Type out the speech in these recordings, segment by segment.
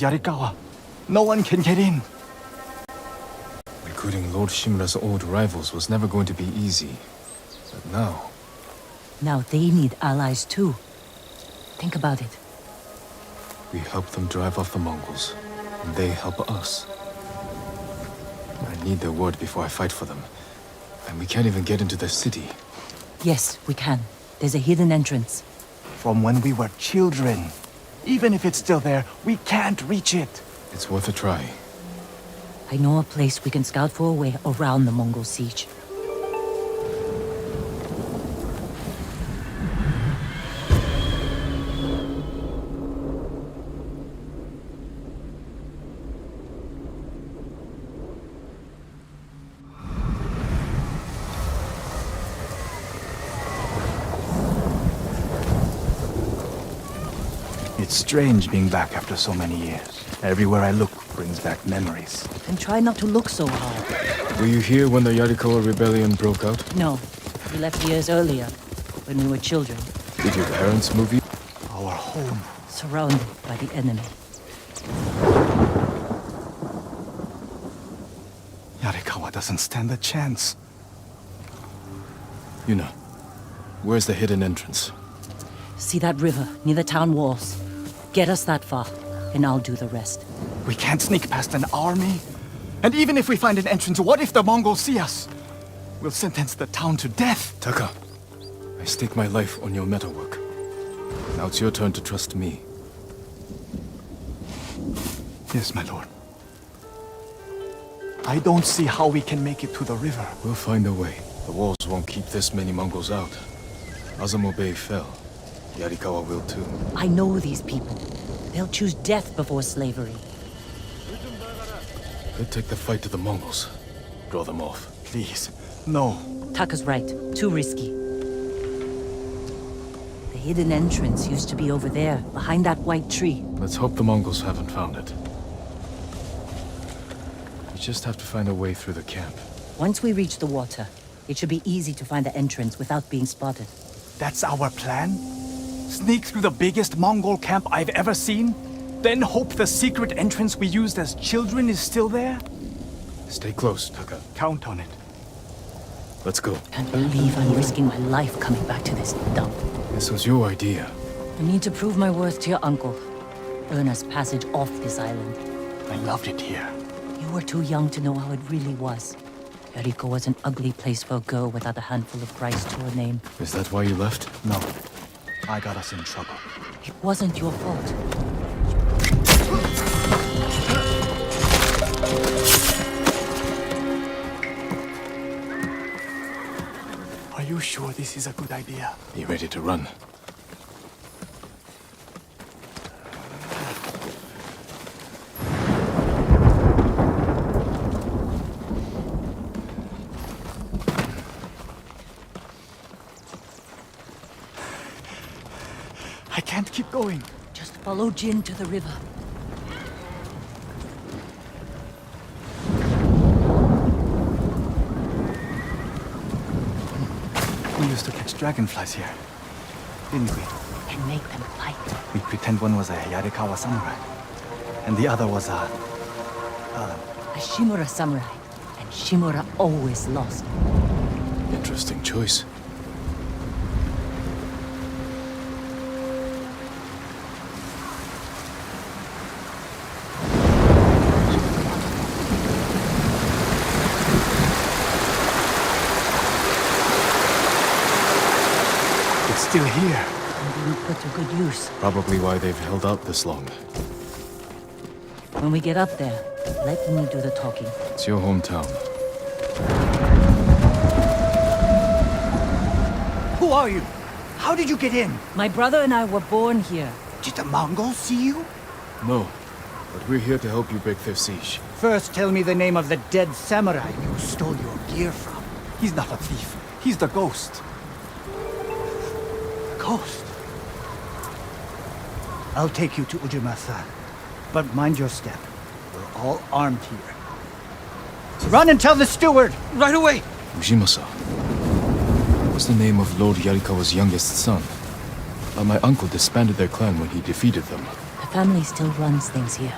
Yarikawa. No one can get in. Recruiting Lord Shimura's old rivals was never going to be easy. But now... Now they need allies too. Think about it. we help them drive off the Mongols, and they help us. I need their word before I fight for them. And we can't even get into the city. Yes, we can. There's a hidden entrance. From when we were children. Even if it's still there, we can't reach it. It's worth a try. I know a place we can scout for a way around the Mongol siege. It's strange being back after so many years. Everywhere I look brings back memories. And try not to look so hard. Were you here when the Yarikawa rebellion broke out? No, we left years earlier, when we were children. Did your parents move you? Our home. Surrounded by the enemy. Yarikawa doesn't stand a chance. Yuna, where's the hidden entrance? See that river near the town walls? Get us that far, and I'll do the rest. We can't sneak past an army. And even if we find an entrance, what if the Mongols see us? We'll sentence the town to death. Taka, I stake my life on your metalwork. Now it's your turn to trust me. Yes, my lord. I don't see how we can make it to the river. We'll find a way. The walls won't keep this many Mongols out. Azamo Bay fell. Yarikawa will too. I know these people. They'll choose death before slavery. Could take the fight to the Mongols. Draw them off. Please, no. Taka's right. Too risky. The hidden entrance used to be over there, behind that white tree. Let's hope the Mongols haven't found it. We just have to find a way through the camp. Once we reach the water, it should be easy to find the entrance without being spotted. That's our plan? Sneak through the biggest Mongol camp I've ever seen? Then hope the secret entrance we used as children is still there? Stay close, Taka. Count on it. Let's go. Can't believe I'm risking my life coming back to this dump. This was your idea. I need to prove my worth to your uncle. Earn us passage off this island. I loved it here. You were too young to know how it really was. Yarikawa was an ugly place for a girl without a handful of rice to her name. Is that why you left? No. I got us in trouble. It wasn't your fault. Are you sure this is a good idea? Be ready to run. I can't keep going. Just follow Jin to the river. We used to catch dragonflies here, didn't we? And make them fight. We'd pretend one was a Yarikawa samurai, and the other was a Shimura samurai. And Shimura always lost. Interesting choice. still here. And being put to good use. Probably why they've held out this long. When we get up there, let me do the talking. It's your hometown. Who are you? How did you get in? My brother and I were born here. Did the Mongols see you? No, but we're here to help you break their siege. First, tell me the name of the dead samurai you stole your gear from. He's not a thief. He's the ghost. Ghost? I'll take you to Ujima-san. But mind your step. We're all armed here. Run and tell the steward! Right away! Ujima-san. What's the name of Lord Yarikawa's youngest son? My uncle disbanded their clan when he defeated them. The family still runs things here.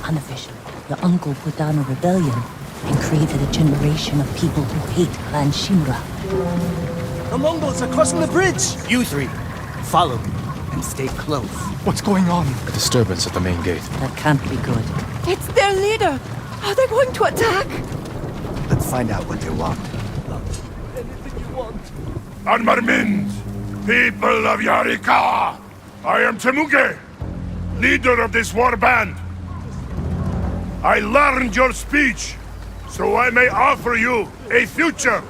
unofficially, your uncle put down a rebellion and created a generation of people who hate Clan Shimura. The Mongols are crossing the bridge! You three, follow me and stay close. What's going on? A disturbance at the main gate. That can't be good. It's their leader! Are they going to attack? Let's find out what they want. Armarmind, people of Yarikawa, I am Temuge, leader of this war band. I learned your speech, so I may offer you a future.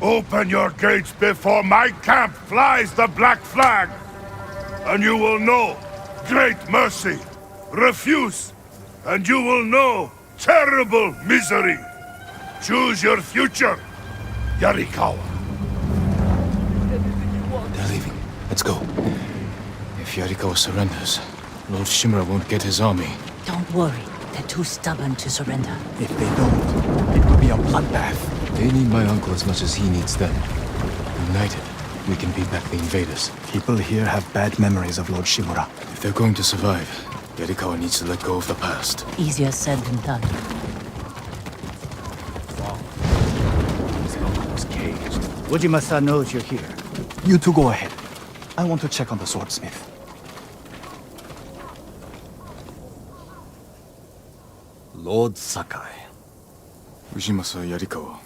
Open your gates before my camp flies the black flag, and you will know great mercy. Refuse, and you will know terrible misery. Choose your future, Yarikawa. They're leaving. Let's go. If Yarikawa surrenders, Lord Shimura won't get his army. Don't worry, they're too stubborn to surrender. If they don't, it will be a bloodbath. They need my uncle as much as he needs them. United, we can beat back the invaders. People here have bad memories of Lord Shimura. If they're going to survive, Yarikawa needs to let go of the past. Easier said than done. Ujima-san knows you're here. You two go ahead. I want to check on the swordsmith. Lord Sakai. Ujimasa Yarikawa.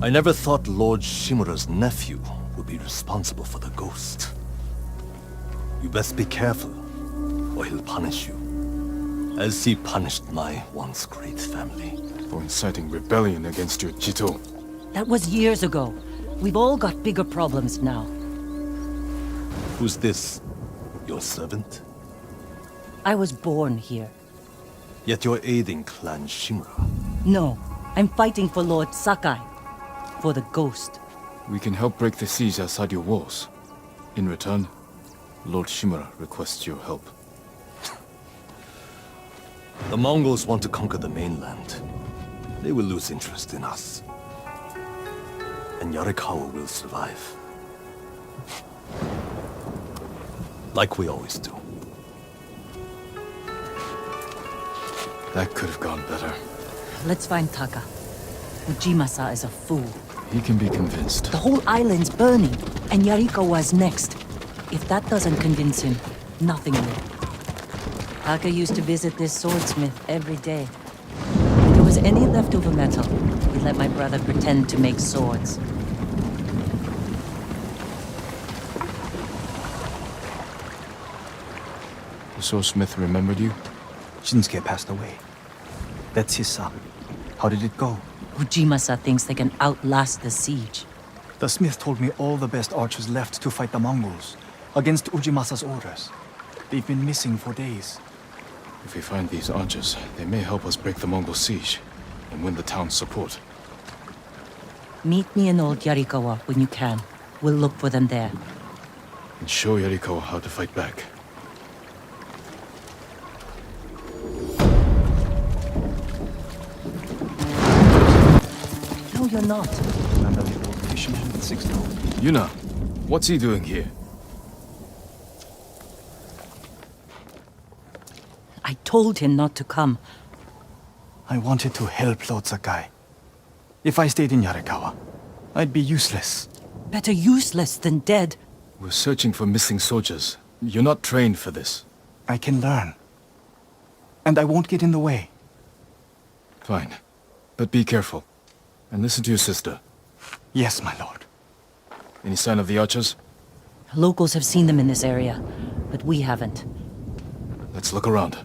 I never thought Lord Shimura's nephew would be responsible for the ghost. You best be careful, or he'll punish you, as he punished my once great family. For inciting rebellion against your Jito. That was years ago. We've all got bigger problems now. Who's this? Your servant? I was born here. Yet you're aiding Clan Shimura. No, I'm fighting for Lord Sakai. For the ghost. We can help break the siege outside your walls. In return, Lord Shimura requests your help. The Mongols want to conquer the mainland. They will lose interest in us. And Yarikawa will survive. Like we always do. That could have gone better. Let's find Taka. Ujimasa is a fool. He can be convinced. The whole island's burning, and Yarikawa's next. If that doesn't convince him, nothing will. Taka used to visit this swordsmith every day. If there was any leftover metal, he'd let my brother pretend to make swords. The swordsmith remembered you? Shinsuke passed away. That's his son. How did it go? Ujimasa thinks they can outlast the siege. The smith told me all the best archers left to fight the Mongols, against Ujimasa's orders. They've been missing for days. If we find these archers, they may help us break the Mongol siege and win the town's support. Meet me in old Yarikawa when you can. We'll look for them there. And show Yarikawa how to fight back. No, you're not. Remember the old fisherman with 6 toes? Yuna, what's he doing here? I told him not to come. I wanted to help Lord Sakai. If I stayed in Yarikawa, I'd be useless. Better useless than dead. We're searching for missing soldiers. You're not trained for this. I can learn. And I won't get in the way. Fine. But be careful. And listen to your sister. Yes, my lord. Any sign of the archers? Locals have seen them in this area, but we haven't. Let's look around.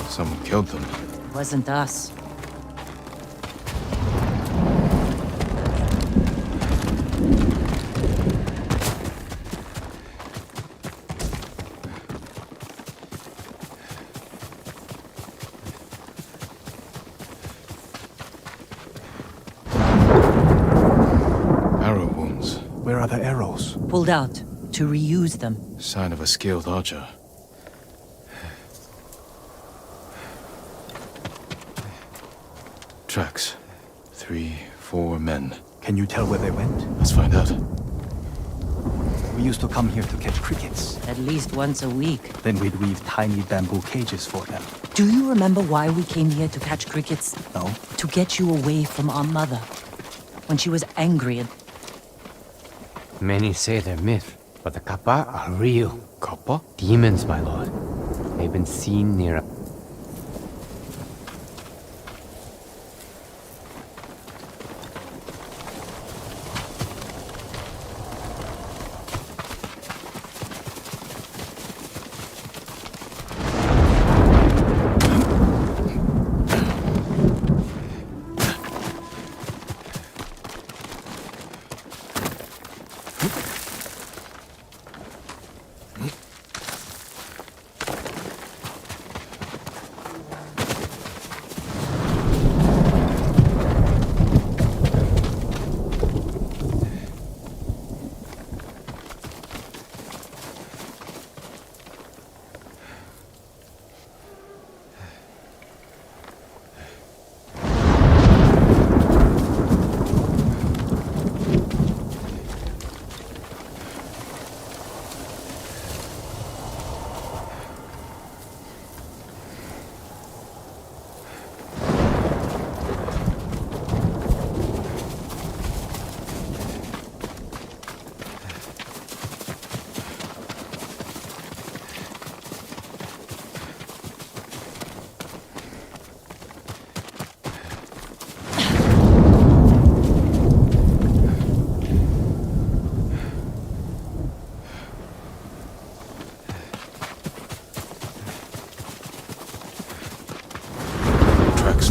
Someone killed them. Wasn't us. Where are the arrows? Pulled out to reuse them. Sign of a skilled archer. Tracks. 3, 4 men. Can you tell where they went? Let's find out. We used to come here to catch crickets. At least once a week. Then we'd weave tiny bamboo cages for them. Do you remember why we came here to catch crickets? No? To get you away from our mother. When she was angry and... Many say they're myth, but the kappa are real. Kappa? Demons, my lord. They've been seen near a...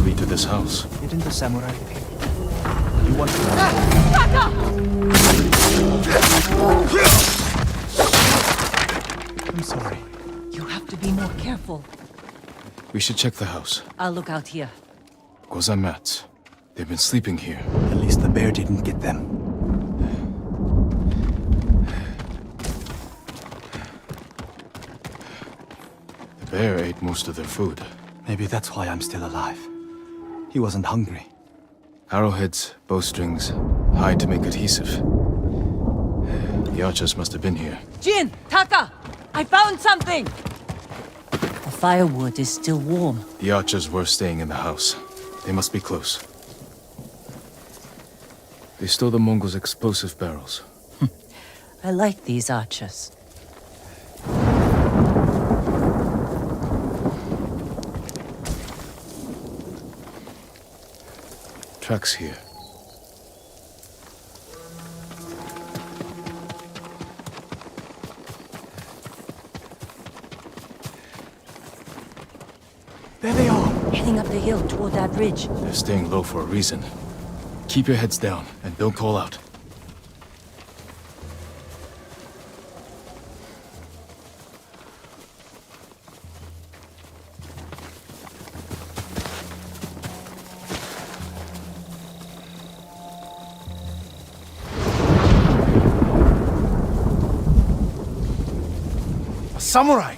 Lead to this house. Didn't the samurai pay? You want to... I'm sorry. You have to be more careful. We should check the house. I'll look out here. Goza mats. They've been sleeping here. At least the bear didn't get them. The bear ate most of their food. Maybe that's why I'm still alive. He wasn't hungry. Arrowheads, bowstrings, hide to make adhesive. The archers must have been here. Jin! Taka! I found something! The firewood is still warm. The archers were staying in the house. They must be close. They stole the Mongols' explosive barrels. I like these archers. Tracks here. There they are! Heading up the hill toward that ridge. They're staying low for a reason. Keep your heads down and don't call out. Samurai!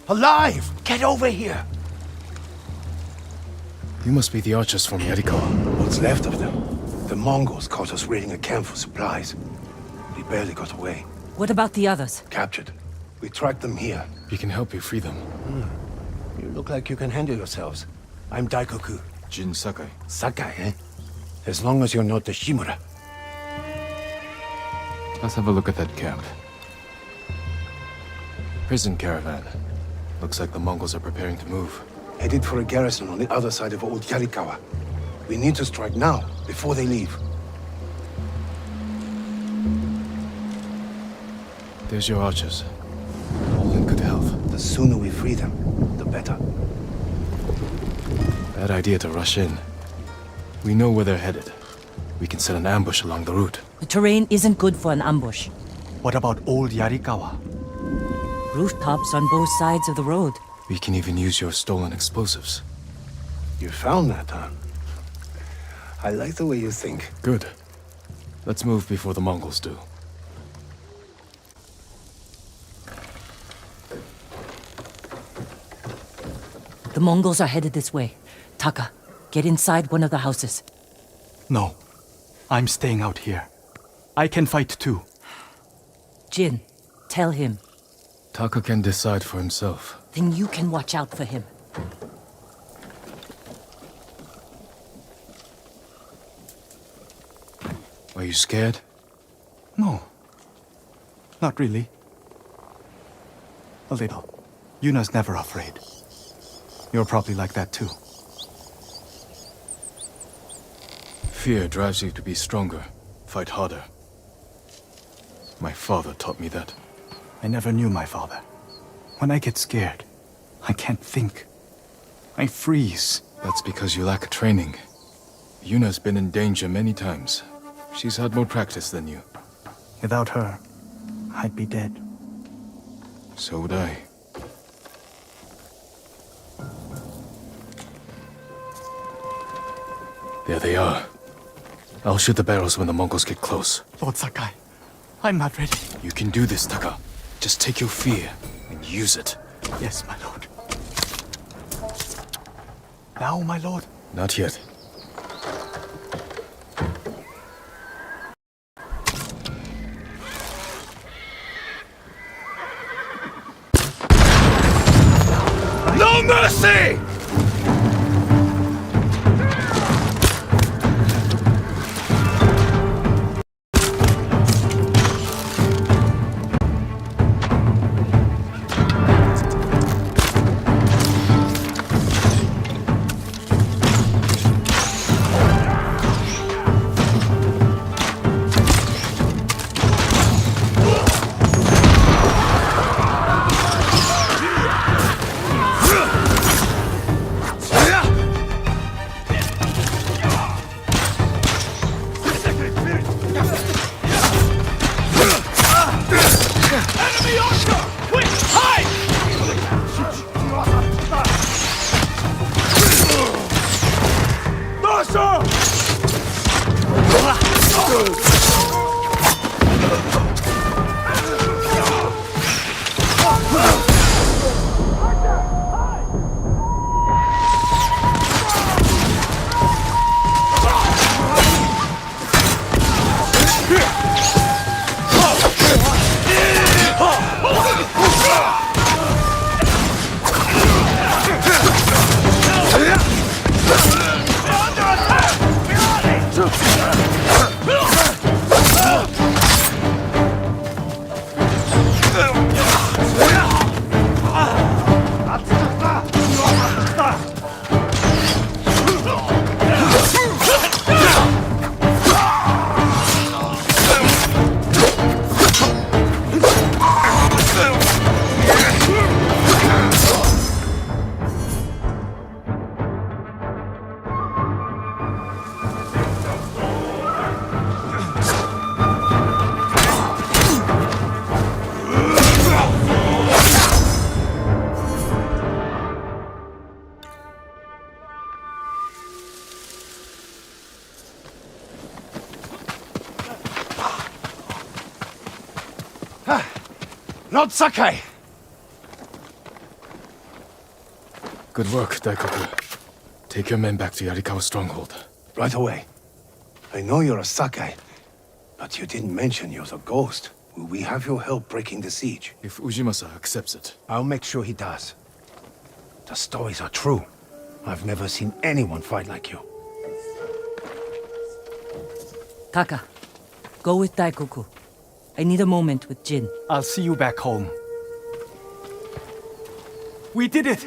Alive! Get over here! You must be the archers from YARIKAWA. What's left of them? The Mongols caught us raiding a camp for supplies. We barely got away. What about the others? Captured. We tracked them here. We can help you free them. You look like you can handle yourselves. I'm Daikoku. Jin Sakai. Sakai, eh? As long as you're not the Shimura. Let's have a look at that camp. Prison caravan. Looks like the Mongols are preparing to move. Headed for a garrison on the other side of Old YARIKAWA. We need to strike now, before they leave. There's your archers. All in good health. The sooner we free them, the better. Bad idea to rush in. We know where they're headed. We can set an ambush along the route. The terrain isn't good for an ambush. What about Old YARIKAWA? Rooftops on both sides of the road. We can even use your stolen explosives. You found that, huh? I like the way you think. Good. Let's move before the Mongols do. The Mongols are headed this way. Taka, get inside one of the houses. No. I'm staying out here. I can fight too. Jin, tell him. Taka can decide for himself. Then you can watch out for him. Are you scared? No. Not really. A little. Yuna's never afraid. You're probably like that too. Fear drives you to be stronger, fight harder. My father taught me that. I never knew my father. When I get scared, I can't think. I freeze. That's because you lack training. Yuna's been in danger many times. She's had more practice than you. Without her, I'd be dead. So would I. There they are. I'll shoot the barrels when the Mongols get close. Lord Sakai, I'm not ready. You can do this, Taka. Just take your fear and use it. Yes, my lord. Now, my lord? Not yet. No mercy! Lord Sakai! Good work, Daikoku. Take your men back to Yarikawa stronghold. Right away. I know you're a Sakai, but you didn't mention you're the ghost. Will we have your help breaking the siege? If Ujimasa accepts it. I'll make sure he does. The stories are true. I've never seen anyone fight like you. Taka, go with Daikoku. I need a moment with Jin. I'll see you back home. We did it!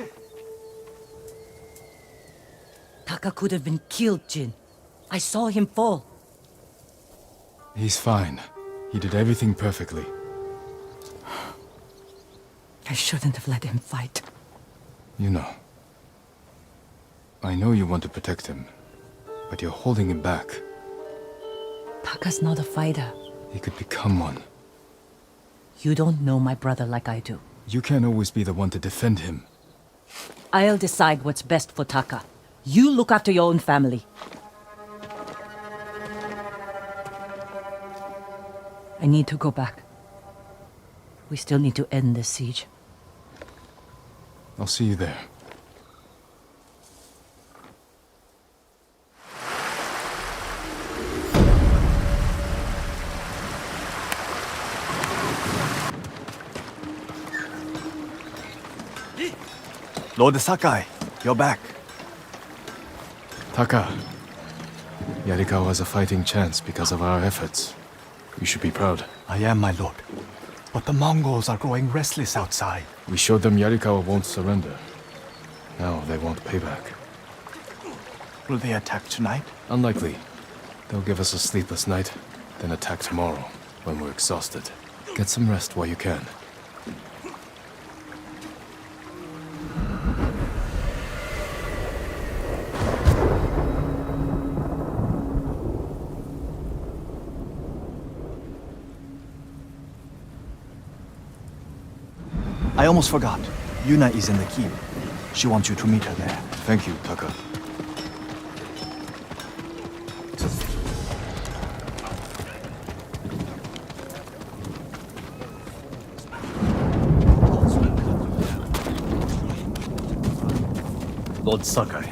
Taka could have been killed, Jin. I saw him fall. He's fine. He did everything perfectly. I shouldn't have let him fight. You know. I know you want to protect him, but you're holding him back. Taka's not a fighter. He could become one. You don't know my brother like I do. You can't always be the one to defend him. I'll decide what's best for Taka. You look after your own family. I need to go back. We still need to end this siege. I'll see you there. Lord Sakai, you're back. Taka, Yarikawa has a fighting chance because of our efforts. You should be proud. I am, my lord. But the Mongols are growing restless outside. We showed them Yarikawa won't surrender. Now they want payback. Will they attack tonight? Unlikely. They'll give us a sleepless night, then attack tomorrow, when we're exhausted. Get some rest while you can. I almost forgot. Yuna is in the keep. She wants you to meet her there. Thank you, Taka. Lord Sakai.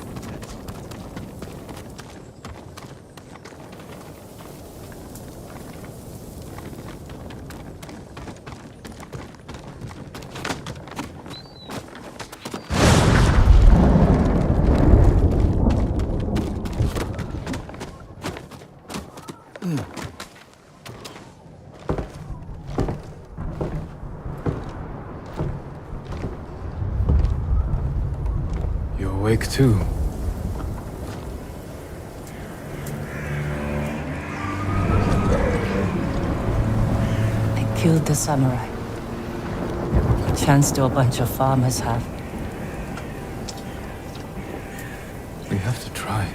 You're awake too. I killed the samurai. A chance to a bunch of farmers have. We have to try.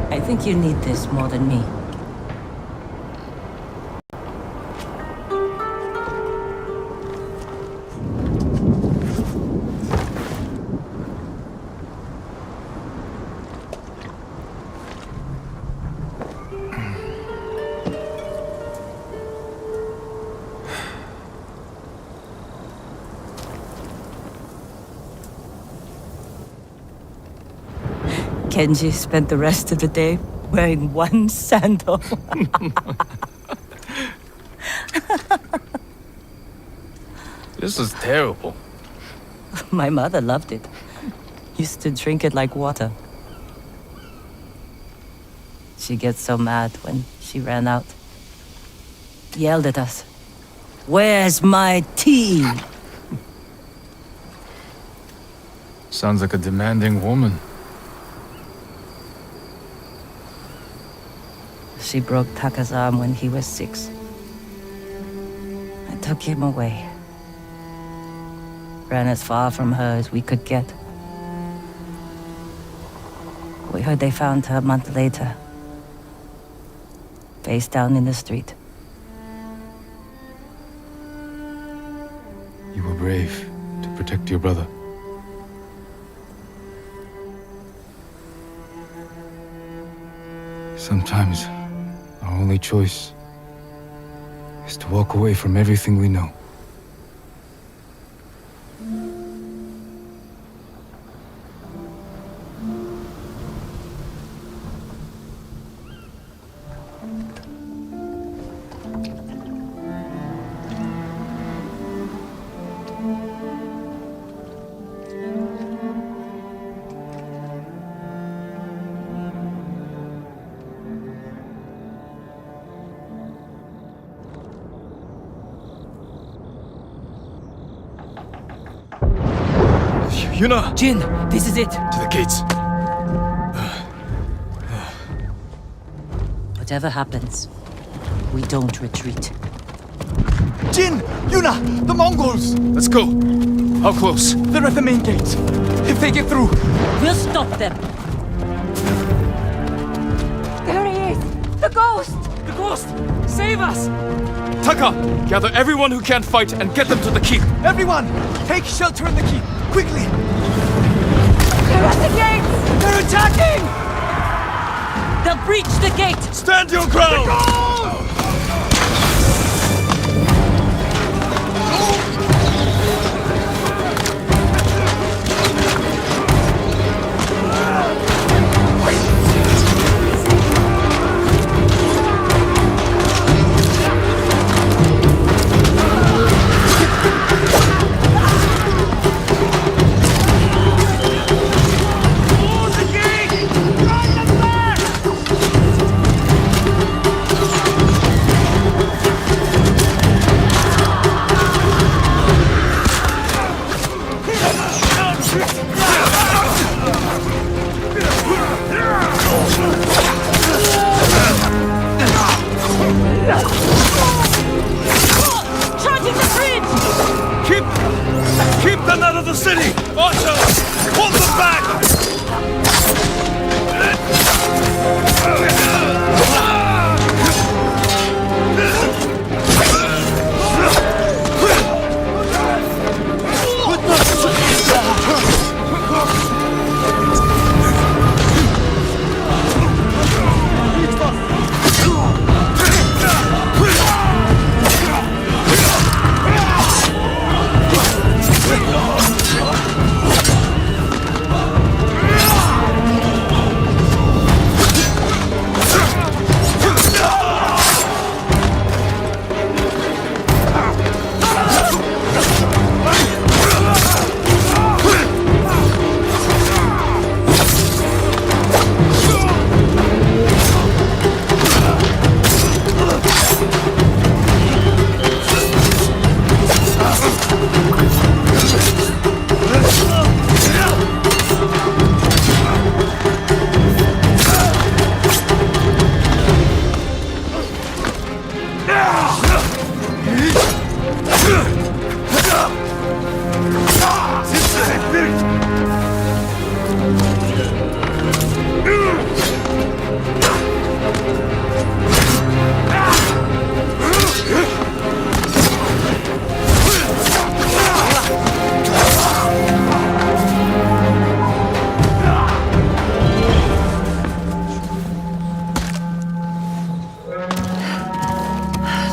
I think you need this more than me. Kenji spent the rest of the day wearing one sandal. This is terrible. My mother loved it. Used to drink it like water. She gets so mad when she ran out. Yelled at us. Where's my tea? Sounds like a demanding woman. She broke Taka's arm when he was 6. I took him away. Ran as far from her as we could get. We heard they found her a month later. Face down in the street. You were brave to protect your brother. Sometimes, our only choice is to walk away from everything we know. Yuna! Jin, this is it. To the gates! Whatever happens, we don't retreat. Jin! Yuna! The Mongols! Let's go! How close? They're at the main gates. If they get through... We'll stop them. There he is! The ghost! The ghost! Save us! Taka! Gather everyone who can't fight and get them to the keep! Everyone! Take shelter in the keep! Quickly! They're at the gates! They're attacking! They'll breach the gate! Stand your ground! Charging the bridge! Keep them out of the city! Archer! Hold them back!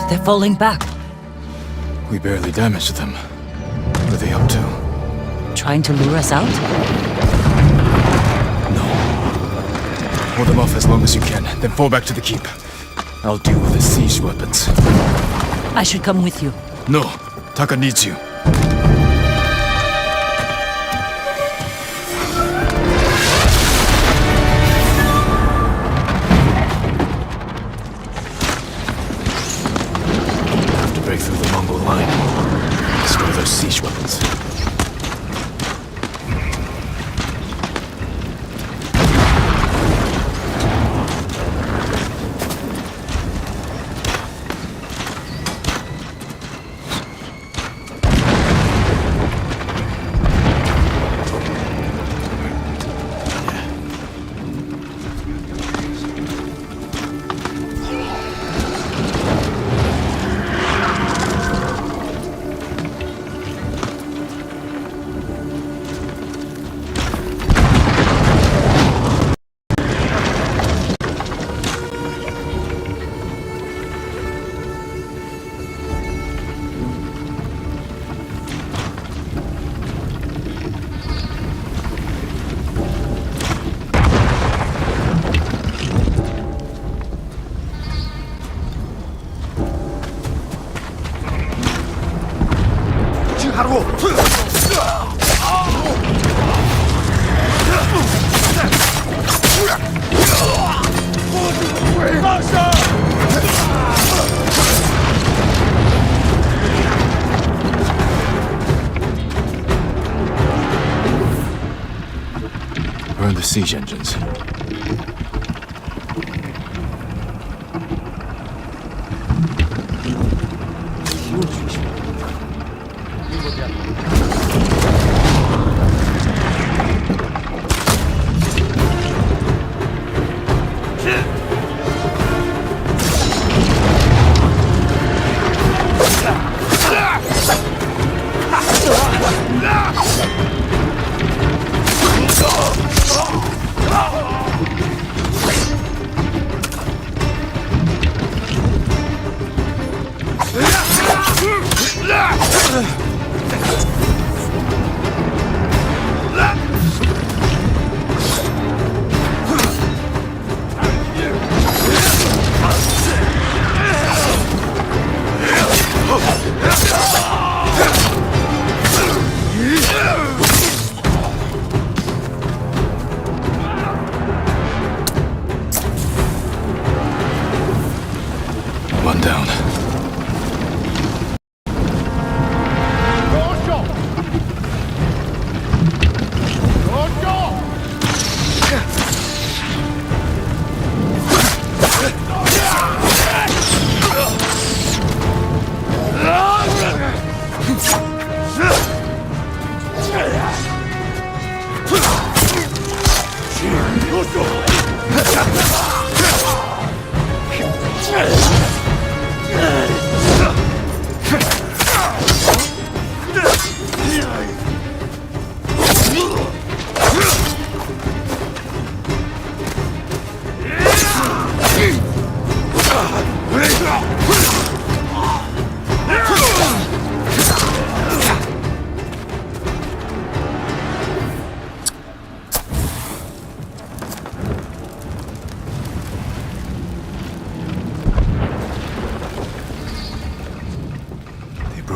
They're falling back. We barely damaged them. What are they up to? Trying to lure us out? No. Hold them off as long as you can, then fall back to the keep. I'll deal with the siege weapons. I should come with you. No, Taka needs you. Have to break through the Mongol line. Destroy those siege weapons. Burn the siege engines.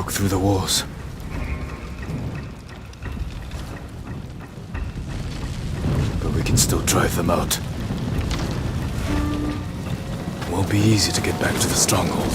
walk through the walls. But we can still drive them out. It won't be easy to get back to the stronghold.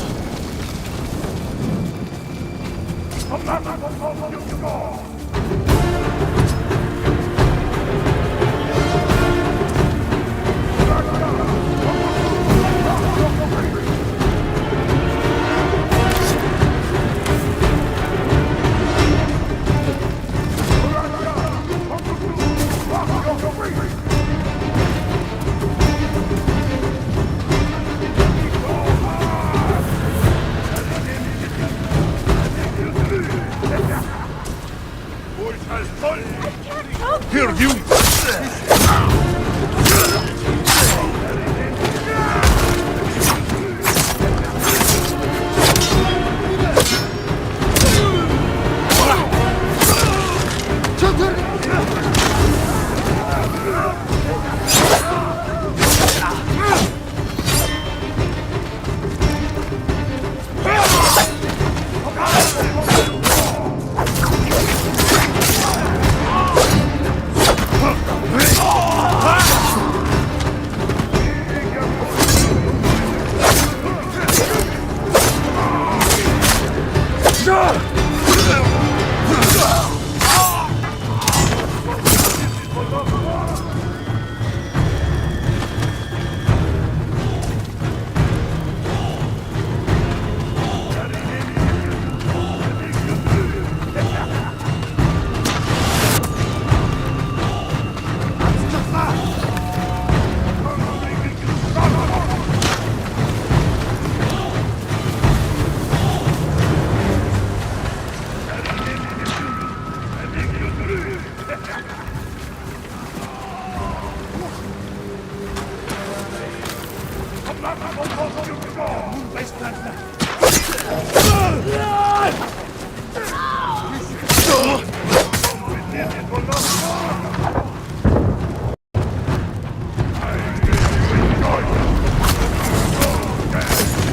Here, you!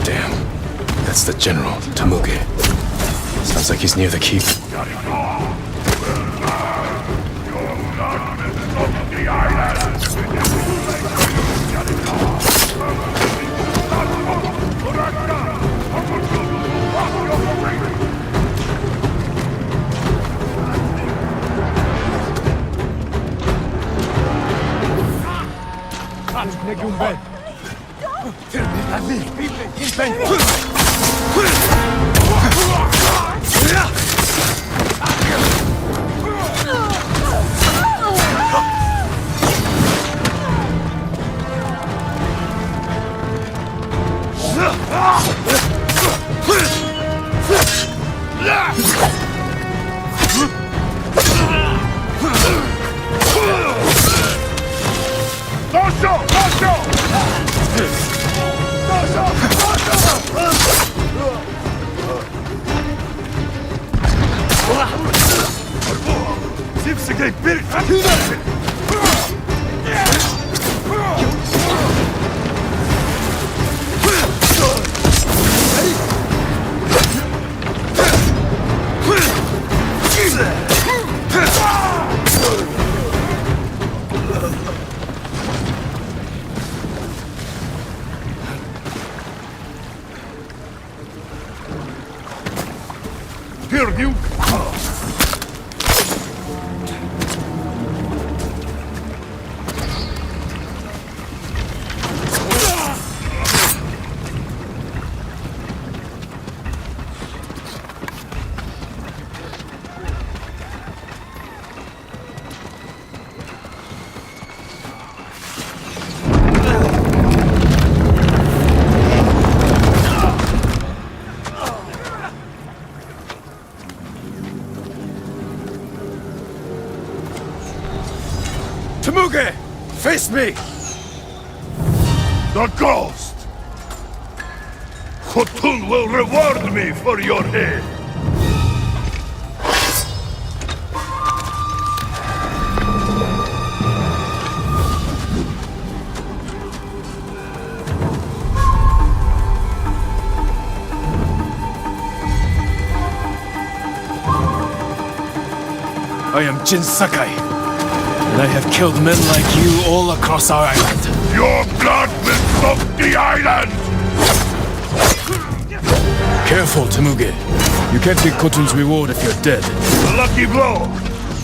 Damn. That's the General, Tamuge. Sounds like he's near the keep. Here, you! Tamuge! Face me! The ghost! Khotun will reward me for your head! I am Jin Sakai, and I have killed men like you all across our island. Your blood will soak the island! Careful, Temuge. You can't get Khotun's reward if you're dead. A lucky blow!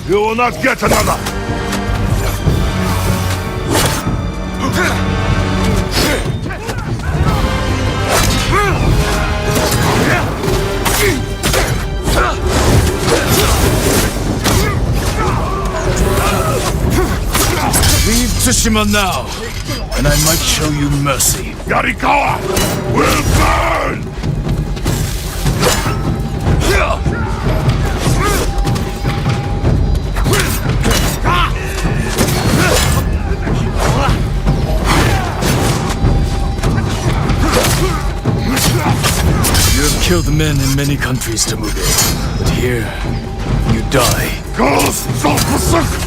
You will not get another! Leave Tsushima now, and I might show you mercy. Yarikawa will burn! You have killed men in many countries, Temuge, but here, you die. Ghosts of Pacific!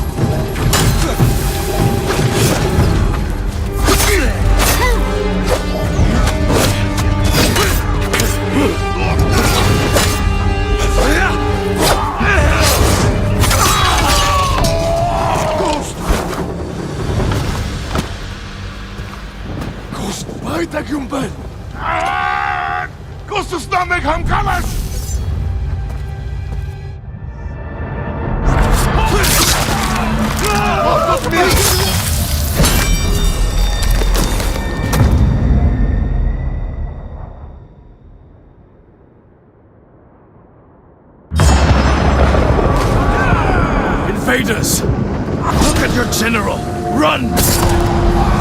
Gustus namek hamkamas! Invaders! Look at your general! Run!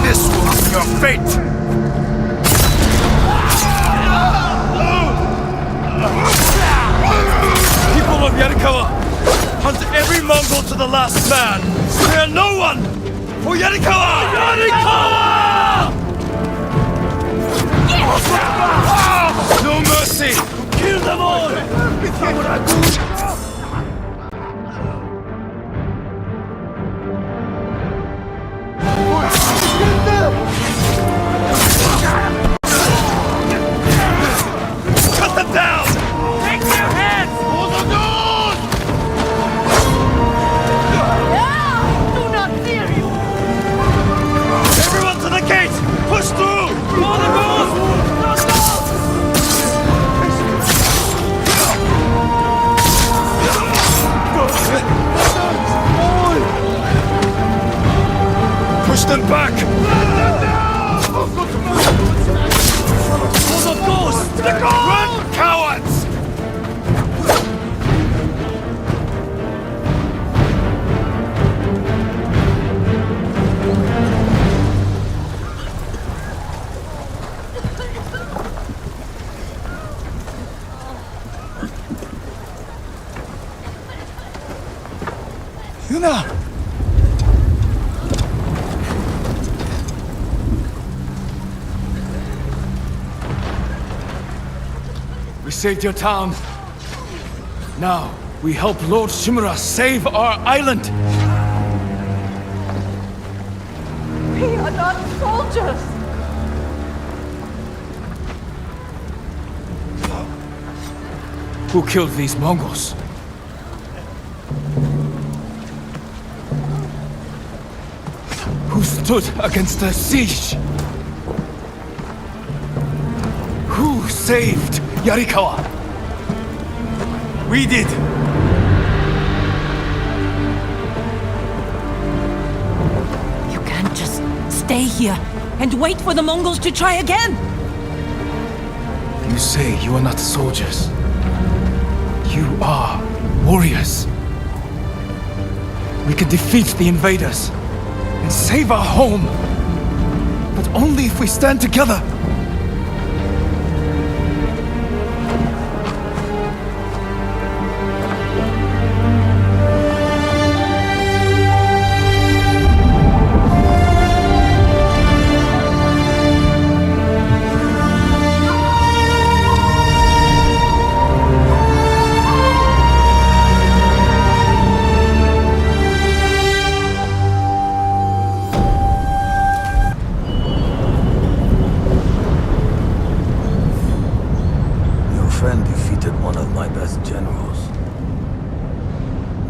This will be your fate! People of Yarikawa, hunt every Mongol to the last man! Spare no one! For Yarikawa! Yarikawa! No mercy! Kill them all! Cut them down! Take their heads! Do not fear you! Everyone to the gate! Push through! For the ghost! Push them back! For the ghost! The ghost! Run, cowards! Yuna! We saved your town. Now, we help Lord Shimura save our island! We are not soldiers! Who killed these Mongols? Who stood against the siege? Who saved Yarikawa? We did! You can't just stay here and wait for the Mongols to try again! You say you are not soldiers. You are warriors. We can defeat the invaders and save our home. But only if we stand together.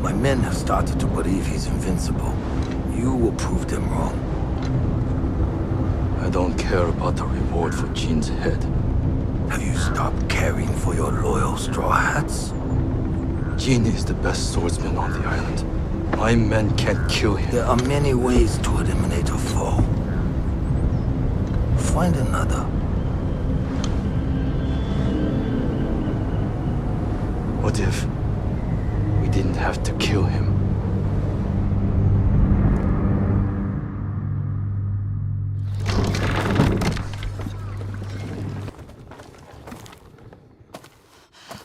My men have started to believe he's invincible. You will prove them wrong. I don't care about the reward for Jin's head. Have you stopped caring for your loyal Straw Hats? Jin is the best swordsman on the island. My men can't kill him. There are many ways to eliminate a foe. Find another. What if we didn't have to kill him?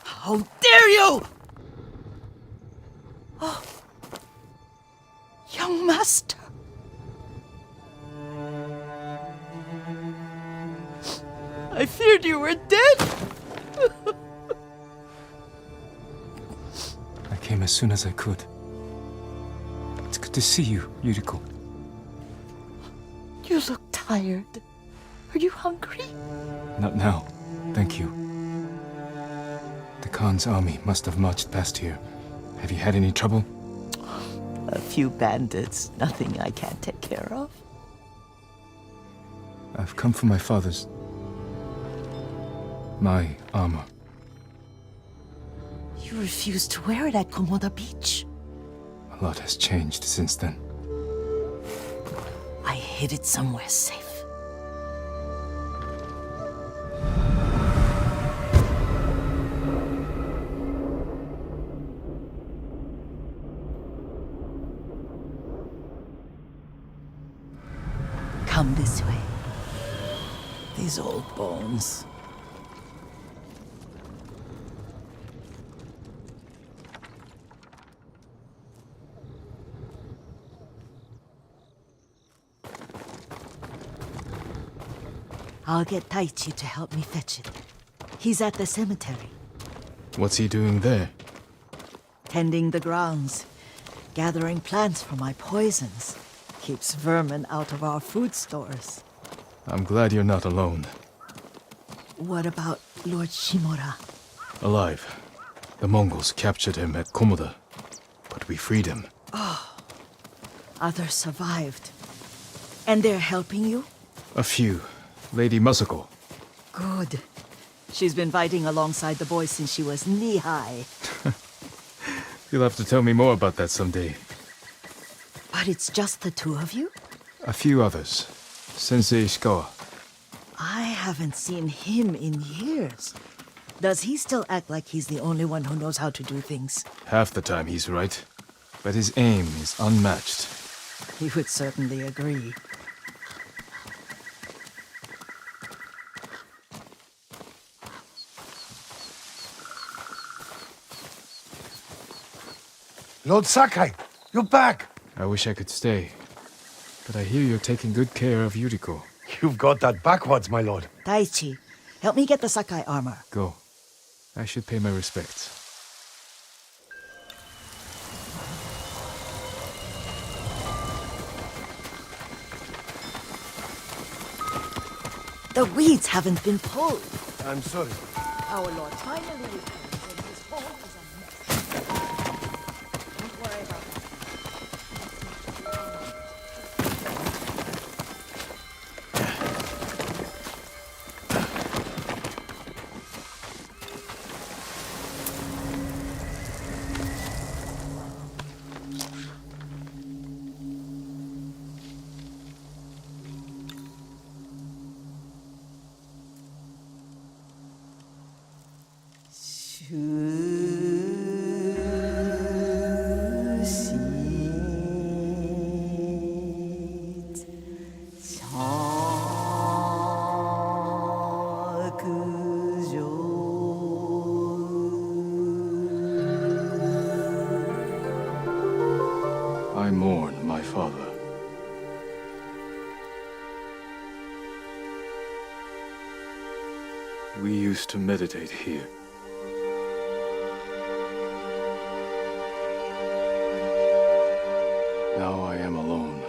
How dare you! Oh. Young master. I feared you were dead. I came as soon as I could. It's good to see you, Yuriko. You look tired. Are you hungry? Not now, thank you. The Khan's army must have marched past here. Have you had any trouble? A few bandits, nothing I can't take care of. I've come for my father's... my armor. You refused to wear it at Komoda Beach. A lot has changed since then. I hid it somewhere safe. Come this way. These old bones. I'll get Taichi to help me fetch it. He's at the cemetery. What's he doing there? Tending the grounds. Gathering plants for my poisons. Keeps vermin out of our food stores. I'm glad you're not alone. What about Lord Shimura? Alive. The Mongols captured him at Komoda, but we freed him. Others survived. And they're helping you? A few. Lady Masako. Good. She's been fighting alongside the boys since she was knee-high. You'll have to tell me more about that someday. But it's just the two of you? A few others. Sensei Ishikawa. I haven't seen him in years. Does he still act like he's the only one who knows how to do things? Half the time he's right, but his aim is unmatched. He would certainly agree. Lord Sakai, you're back. I wish I could stay, but I hear you're taking good care of Yuriko. You've got that backwards, my lord. Taichi, help me get the Sakai armor. Go. I should pay my respects. The weeds haven't been pulled. I'm sorry. Our Lord finally returns and his home is a mess. Don't worry about that. I mourn my father. We used to meditate here. Now I am alone.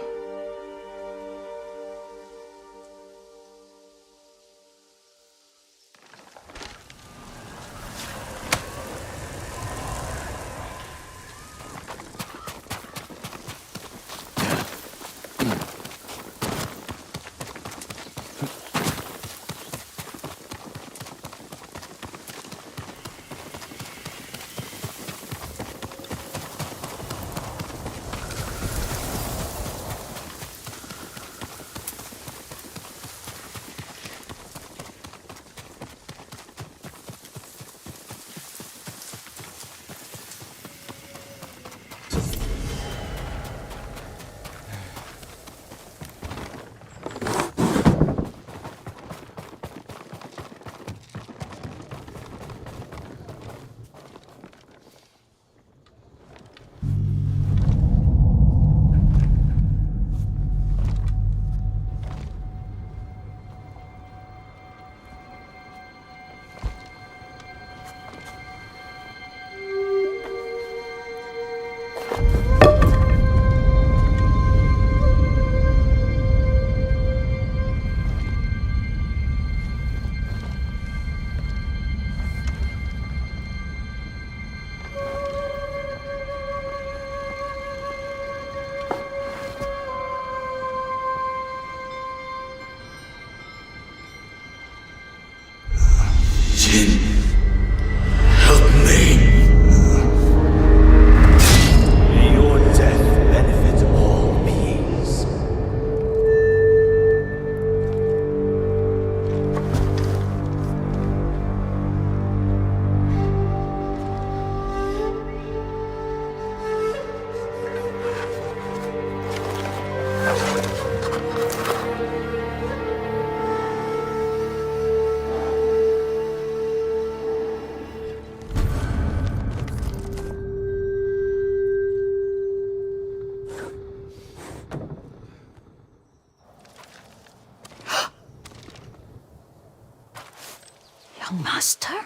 Master?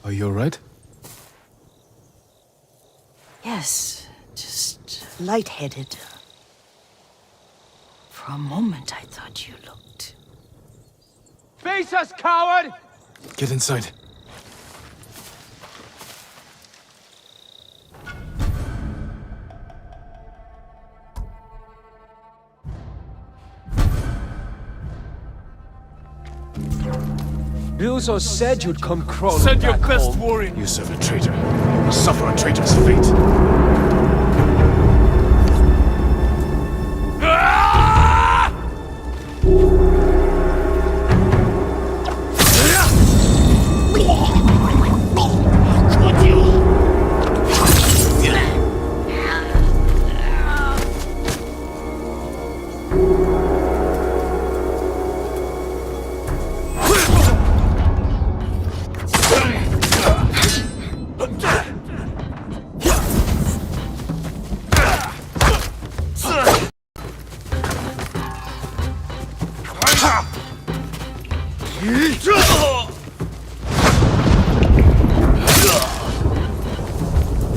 Are you alright? Yes, just lightheaded. For a moment, I thought you looked... Face us, coward! Get inside. Ryuzo said you'd come crawling Send your back best home. warrior. You serve a traitor. You suffer a traitor's fate.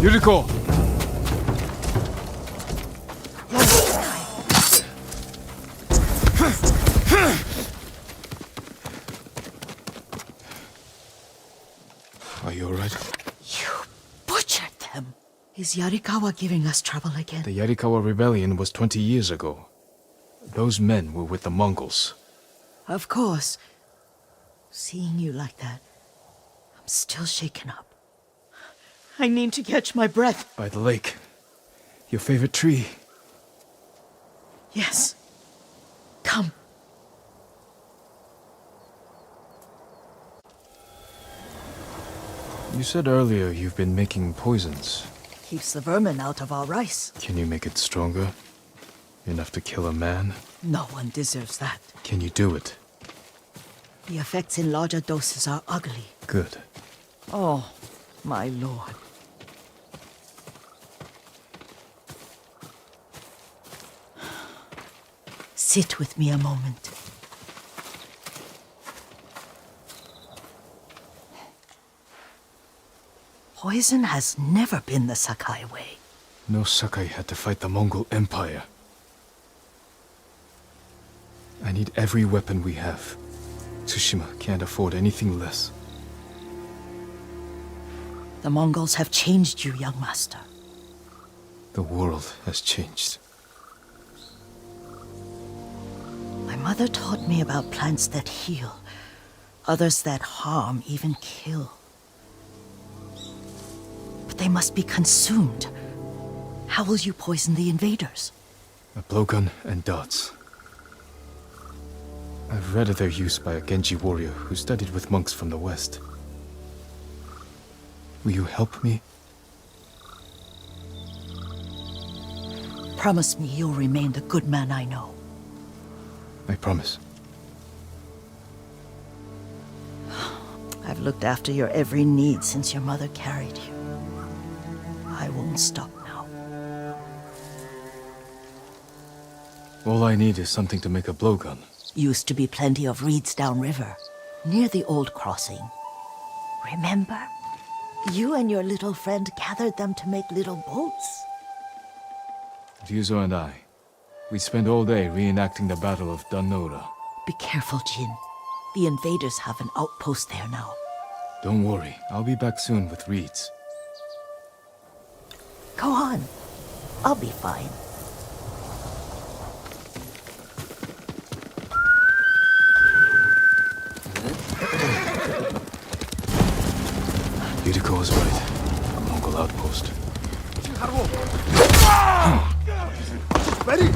Yuriko! Are you alright? You butchered them. Is Yarikawa giving us trouble again? The Yarikawa rebellion was 20 years ago. Those men were with the Mongols. Of course. Seeing you like that, I'm still shaken up. I need to catch my breath. By the lake. Your favorite tree. Yes. Come. You said earlier you've been making poisons. Keeps the vermin out of our rice. Can you make it stronger? Enough to kill a man? No one deserves that. Can you do it? The effects in larger doses are ugly. Good. Oh, my lord. Sit with me a moment. Poison has never been the Sakai way. No Sakai had to fight the Mongol Empire. I need every weapon we have. Tsushima can't afford anything less. The Mongols have changed you, young master. The world has changed. My mother taught me about plants that heal, others that harm, even kill. But they must be consumed. How will you poison the invaders? A blowgun and darts. I've read of their use by a Genji warrior who studied with monks from the west. Will you help me? Promise me you'll remain the good man I know. I promise. I've looked after your every need since your mother carried you. I won't stop now. All I need is something to make a blowgun. Used to be plenty of reeds downriver, near the old crossing. Remember? You and your little friend gathered them to make little boats. Ryuzo and I, we spent all day reenacting the Battle of Danora. Be careful, Jin. The invaders have an outpost there now. Don't worry, I'll be back soon with reeds. Go on. I'll be fine. Yuriko was right. A Mongol outpost. Ready?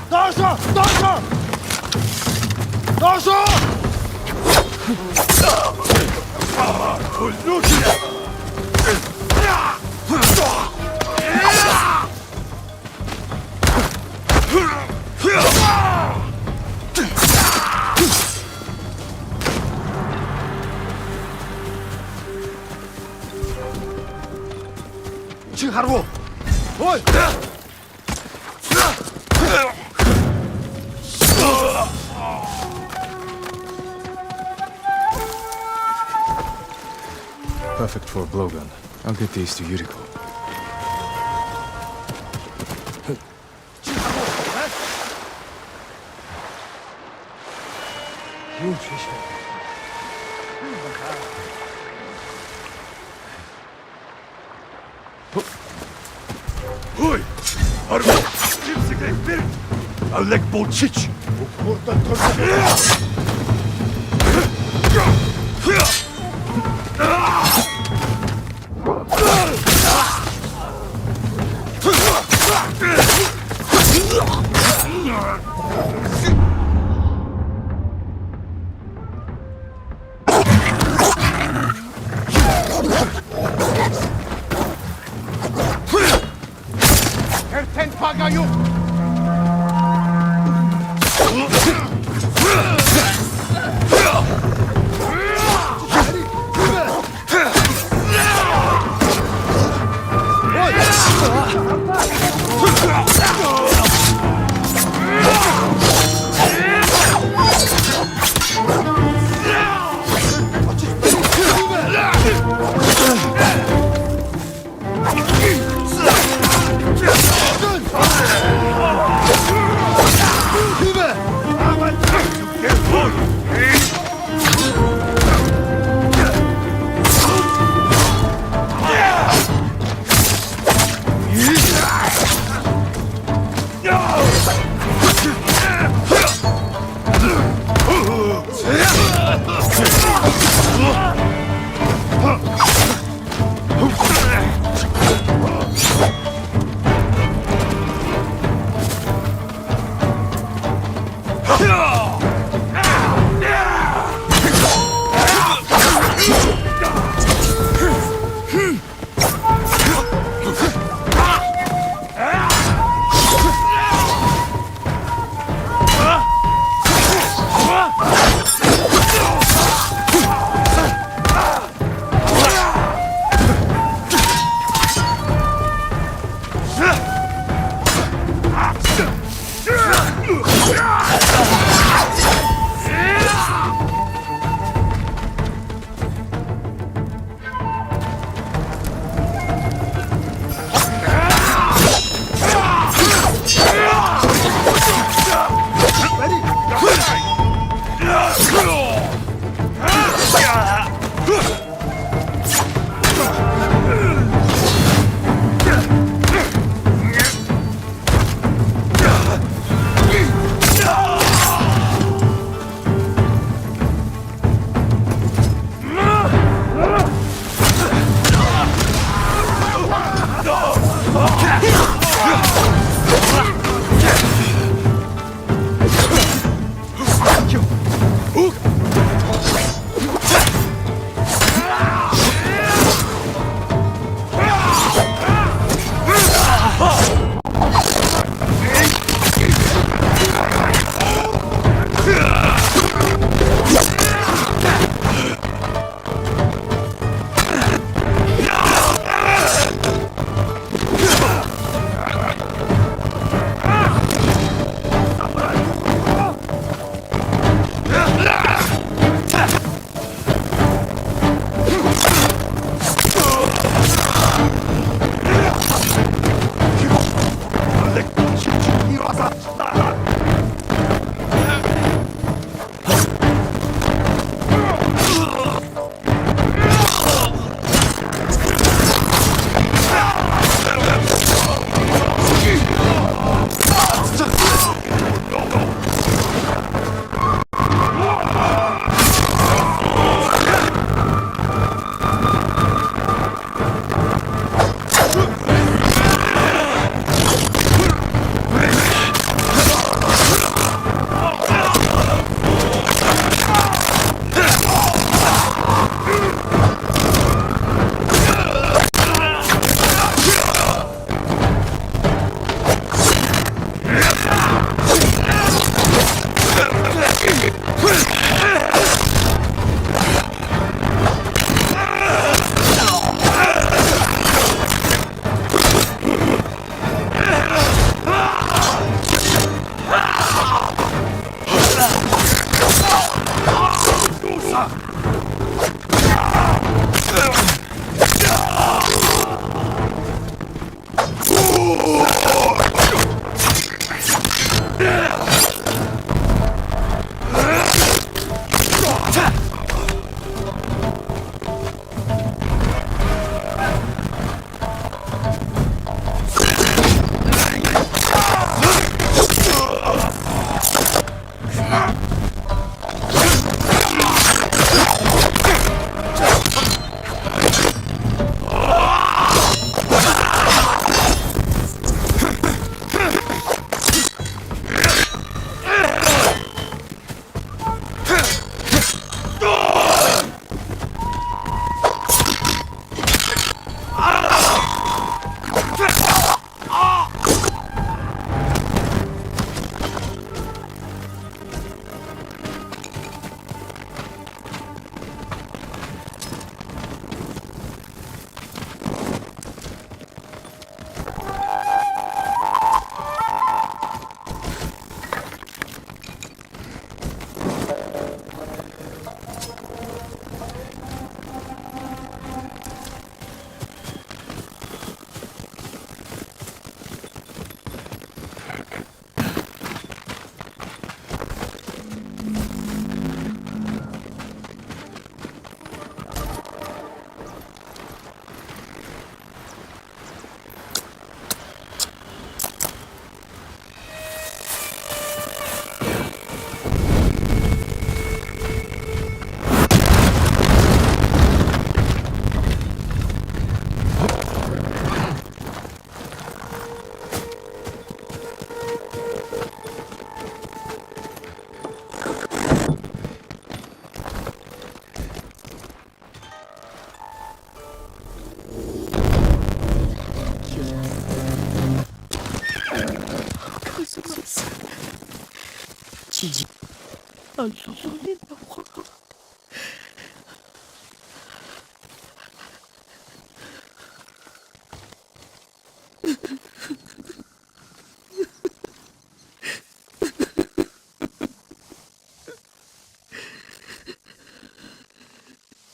Dasha! Dasha! Dasha! 하루. 어이. Perfect for a blowgun. I'll get these to Yuriko. Ой! Армия! Липсик, вперед! Олег Болчич!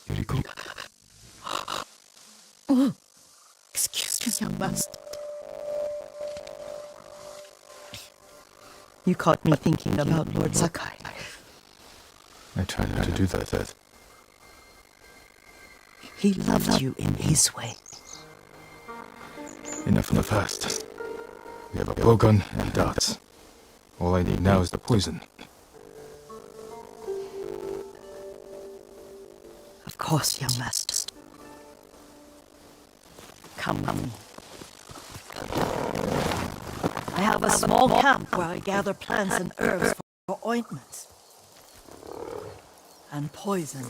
Yuriko? Excuse me, young master. You caught me thinking about Lord Sakai. I try not to do that. He loved you in his way. Enough in the past. We have a blowgun and darts. All I need now is the poison. Of course, young master. Come. I have a small camp where I gather plants and herbs for ointments. And poison.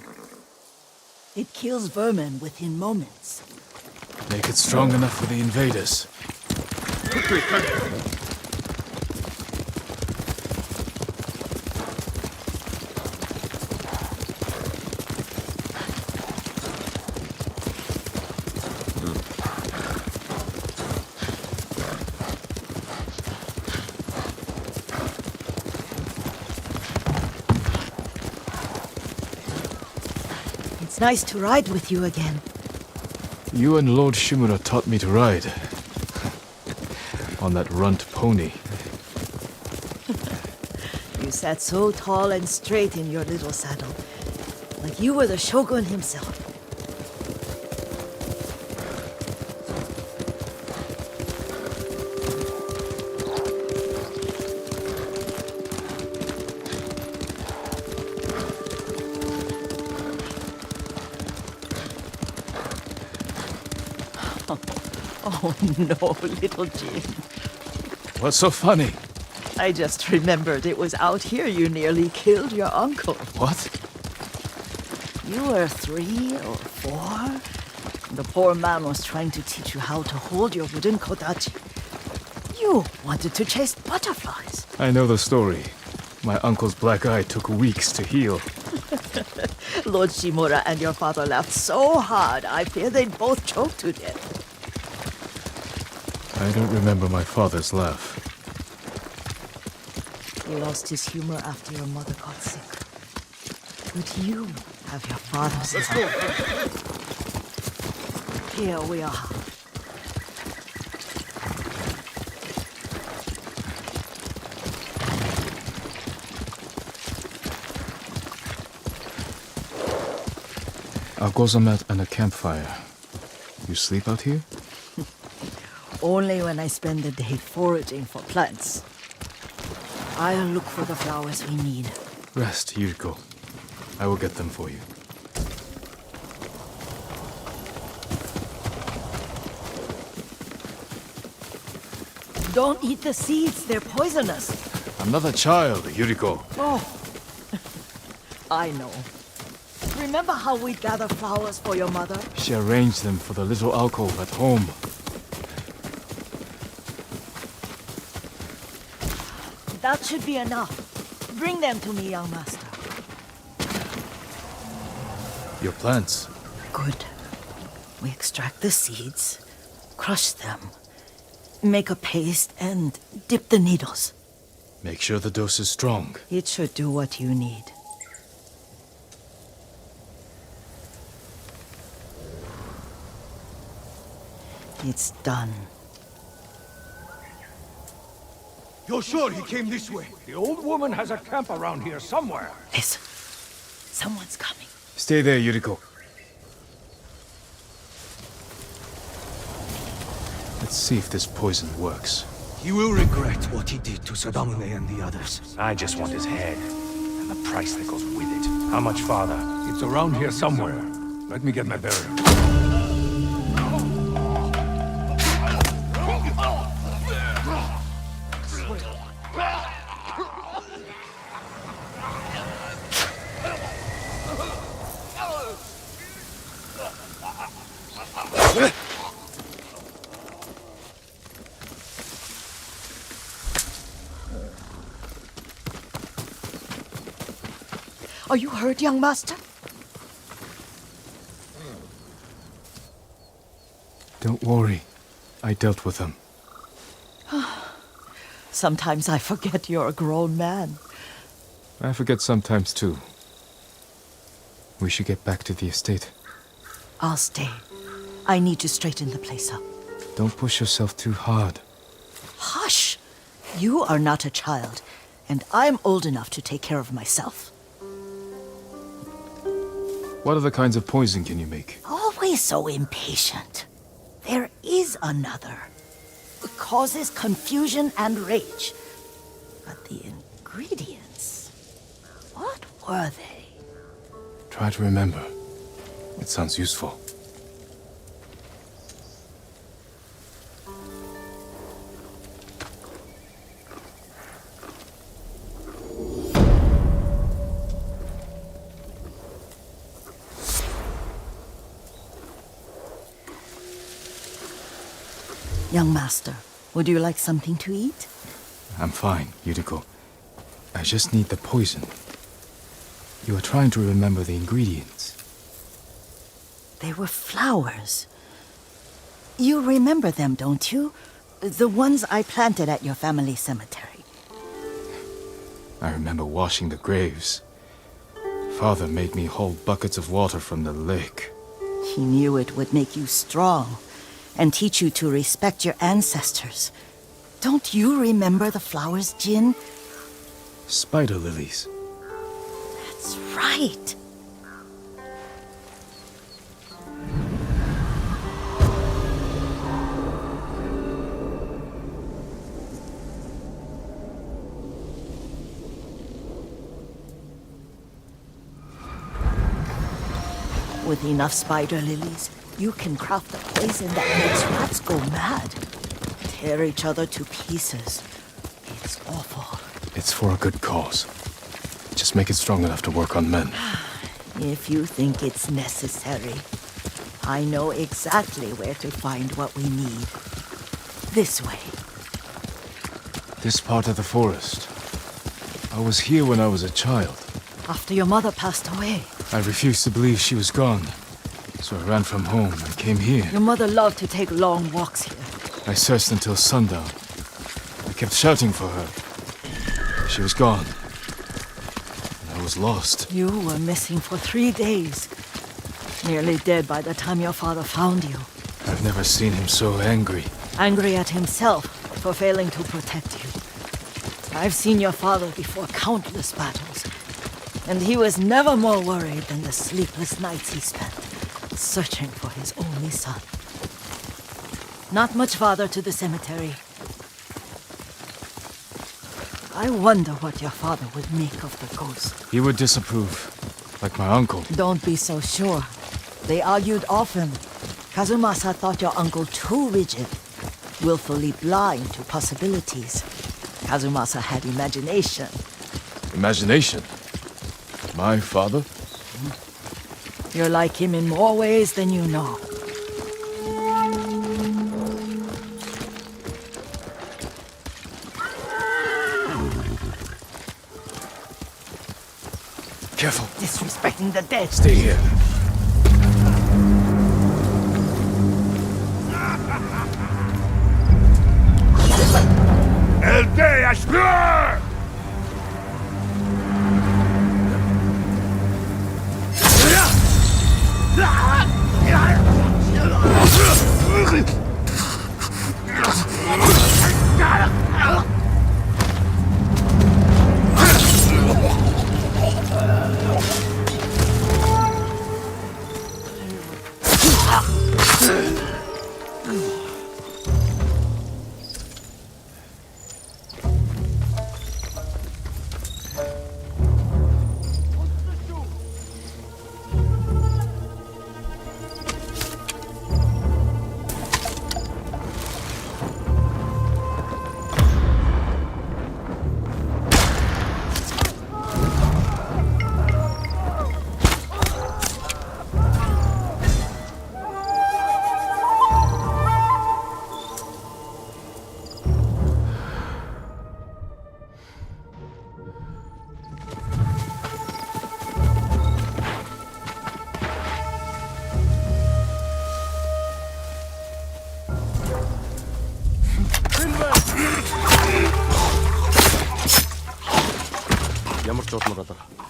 It kills vermin within moments. Make it strong enough for the invaders. It's nice to ride with you again. You and Lord Shimura taught me to ride. On that runt pony. You sat so tall and straight in your little saddle, like you were the shogun himself. Oh no, little Jin. What's so funny? I just remembered it was out here you nearly killed your uncle. What? You were 3 or 4. The poor man was trying to teach you how to hold your wooden kodachi. You wanted to chase butterflies. I know the story. My uncle's black eye took weeks to heal. Lord Shimura and your father laughed so hard, I fear they'd both choke to death. I don't remember my father's laugh. He lost his humor after your mother got sick. But you have your father's love. Here we are. A gozamat and a campfire. You sleep out here? Only when I spend the day foraging for plants. I'll look for the flowers we need. Rest, Yuriko. I will get them for you. Don't eat the seeds, they're poisonous. I'm not a child, Yuriko. Oh, I know. Remember how we'd gather flowers for your mother? She arranged them for the little alcove at home. That should be enough. Bring them to me, young master. Your plants. Good. We extract the seeds, crush them, make a paste, and dip the needles. Make sure the dose is strong. It should do what you need. It's done. You're sure he came this way? The old woman has a camp around here somewhere. Listen. Someone's coming. Stay there, Yuriko. Let's see if this poison works. He will regret what he did to Sadamune and the others. I just want his head, and the price that goes with it. How much farther? It's around here somewhere. Let me get my bearings. Are you hurt, young master? Don't worry. I dealt with them. Sometimes I forget you're a grown man. I forget sometimes too. We should get back to the estate. I'll stay. I need to straighten the place up. Don't push yourself too hard. Hush! You are not a child, and I'm old enough to take care of myself. What other kinds of poison can you make? Always so impatient. There is another. It causes confusion and rage. But the ingredients... what were they? Try to remember. It sounds useful. Young master, would you like something to eat? I'm fine, Yuriko. I just need the poison. You are trying to remember the ingredients. They were flowers. You remember them, don't you? The ones I planted at your family cemetery. I remember washing the graves. Father made me hold buckets of water from the lake. He knew it would make you strong and teach you to respect your ancestors. Don't you remember the flowers, Jin? Spider lilies. That's right. With enough spider lilies, you can craft a poison that makes rats go mad. Tear each other to pieces. It's awful. It's for a good cause. Just make it strong enough to work on men. If you think it's necessary, I know exactly where to find what we need. This way. This part of the forest. I was here when I was a child. After your mother passed away. I refused to believe she was gone. So I ran from home and came here. Your mother loved to take long walks here. I searched until sundown. I kept shouting for her. She was gone. And I was lost. You were missing for 3 days. Nearly dead by the time your father found you. I've never seen him so angry. Angry at himself for failing to protect you. I've seen your father before countless battles. And he was never more worried than the sleepless nights he spent searching for his only son. Not much farther to the cemetery. I wonder what your father would make of the ghost. He would disapprove, like my uncle. Don't be so sure. They argued often. Kazumasa thought your uncle too rigid, willfully blind to possibilities. Kazumasa had imagination. Imagination? My father? You're like him in more ways than you know. Careful. Disrespecting the dead. Stay here. El Day Ashbur! жолмороо.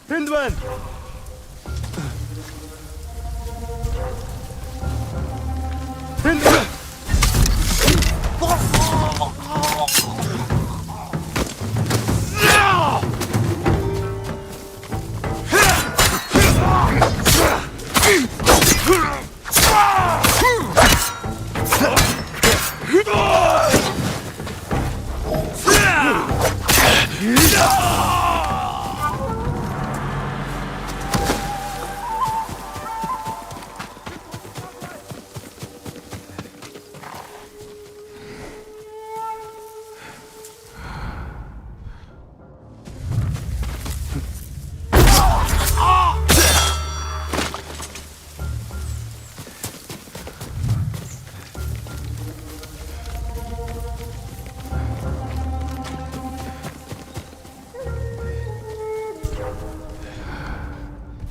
Тэнд байна! Тэнд байна!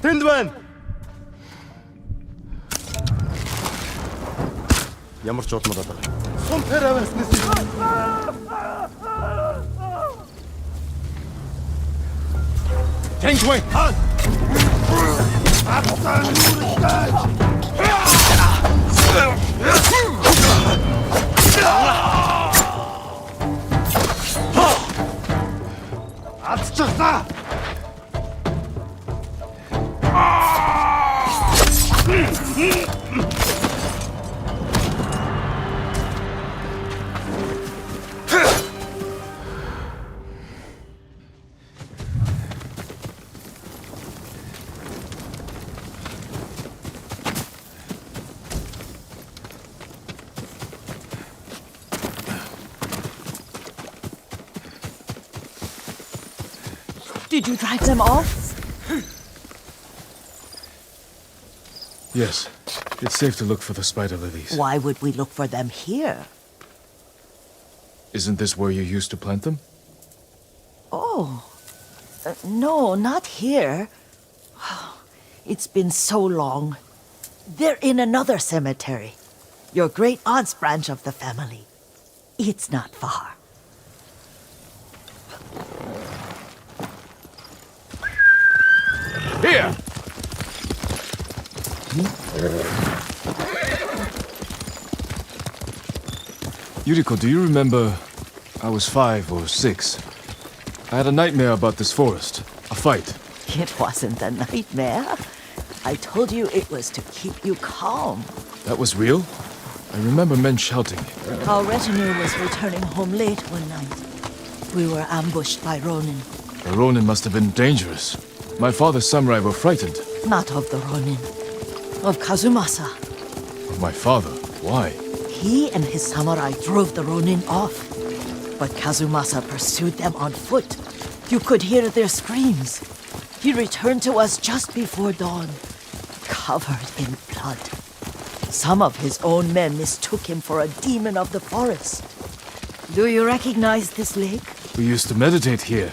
Тэнд байна! Ямар ч жолмороо даа. Сум тэрээснээс Change way! Атчихлаа! Did you drive them off? Yes. It's safe to look for the spider lilies. Why would we look for them here? Isn't this where you used to plant them? Oh. No, not here. It's been so long. They're in another cemetery. Your great aunt's branch of the family. It's not far. Here! Yuriko, do you remember? I was 5 or 6. I had a nightmare about this forest. A fight. It wasn't a nightmare. I told you it was to keep you calm. That was real? I remember men shouting. Our retinue was returning home late one night. We were ambushed by Ronin. The Ronin must have been dangerous. My father's samurai were frightened. Not of the Ronin. Of Kazumasa. Of my father? Why? He and his samurai drove the Ronin off. But Kazumasa pursued them on foot. You could hear their screams. He returned to us just before dawn, covered in blood. Some of his own men mistook him for a demon of the forest. Do you recognize this lake? We used to meditate here.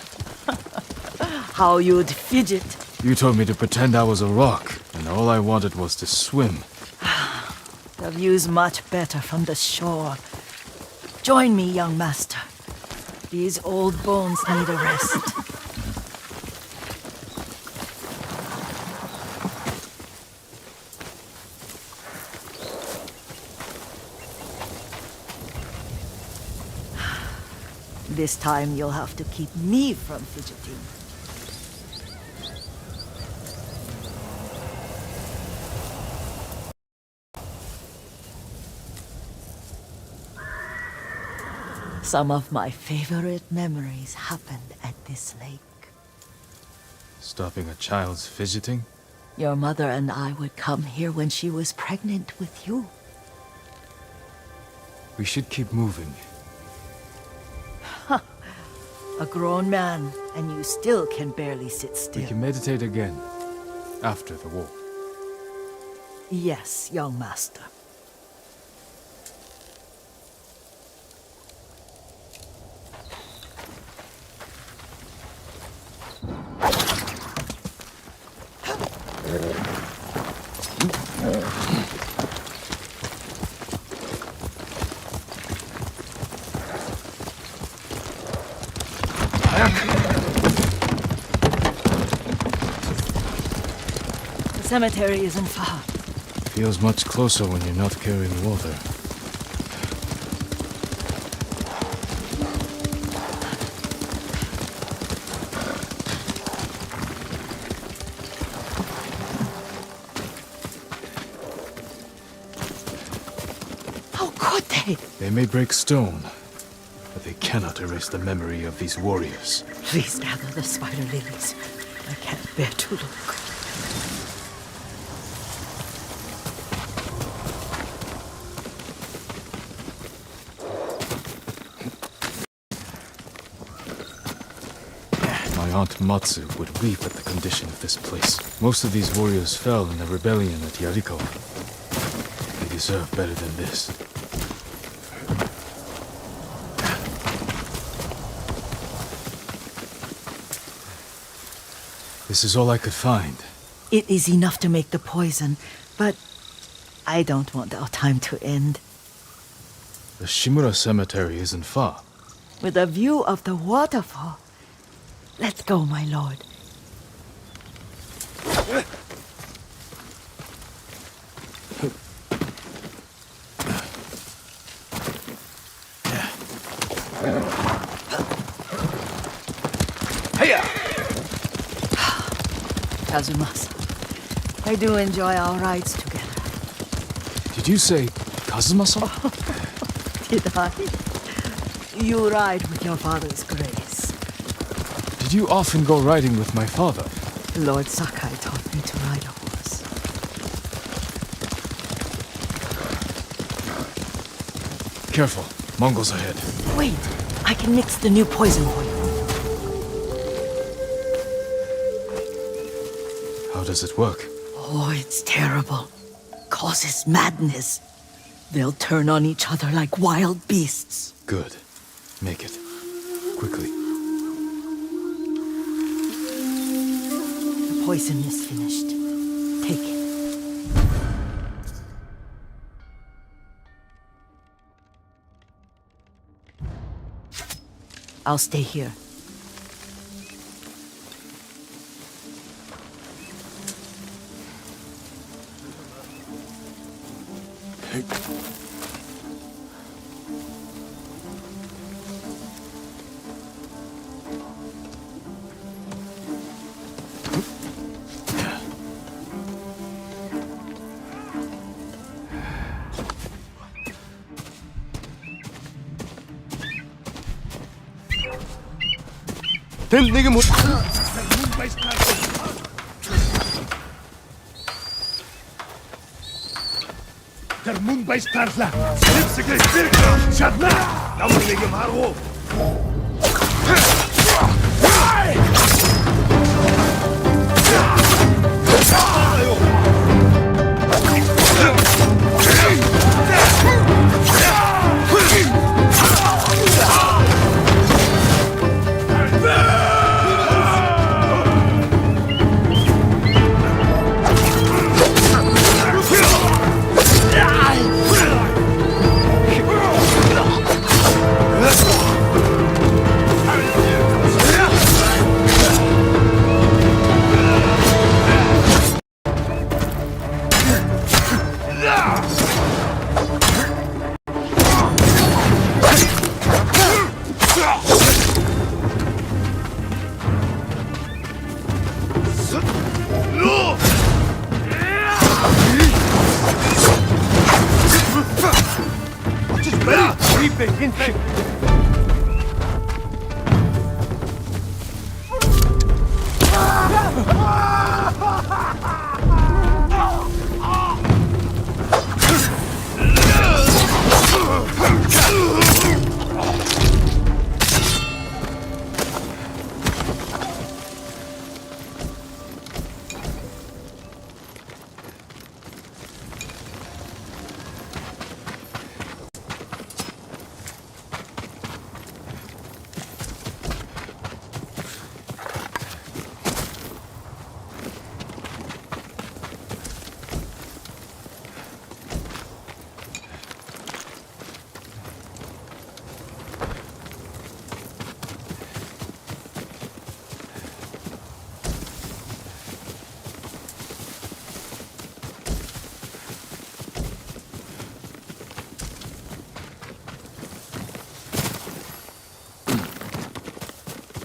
How you'd fidget. You told me to pretend I was a rock, and all I wanted was to swim. The view's much better from the shore. Join me, young master. These old bones need a rest. This time you'll have to keep me from fidgeting. Some of my favorite memories happened at this lake. Stopping a child's fidgeting? Your mother and I would come here when she was pregnant with you. We should keep moving. A grown man, and you still can barely sit still. We can meditate again, after the war. Yes, young master. cemetery isn't far. Feels much closer when you're not carrying water. How could they? They may break stone, but they cannot erase the memory of these warriors. Please gather the spider lilies. I can't bear to look. My Aunt Matsu would weep at the condition of this place. Most of these warriors fell in the rebellion at Yarikawa. They deserve better than this. This is all I could find. It is enough to make the poison, but I don't want our time to end. The Shimura cemetery isn't far. With a view of the waterfall. Let's go, my lord. Kazumasa, I do enjoy our rides together. Did you say Kazumasa? Did I? You ride with your father's grace. Did you often go riding with my father? Lord Sakai taught me to ride a horse. Careful, Mongols ahead. Wait, I can mix the new poison for you. How does it work? Oh, it's terrible. Causes madness. They'll turn on each other like wild beasts. Good. Make it. Quickly. The poison is finished. Take it. I'll stay here. Der Moonbase-Tarzla! Lipsige Birka! Schadna! Naulige Maro!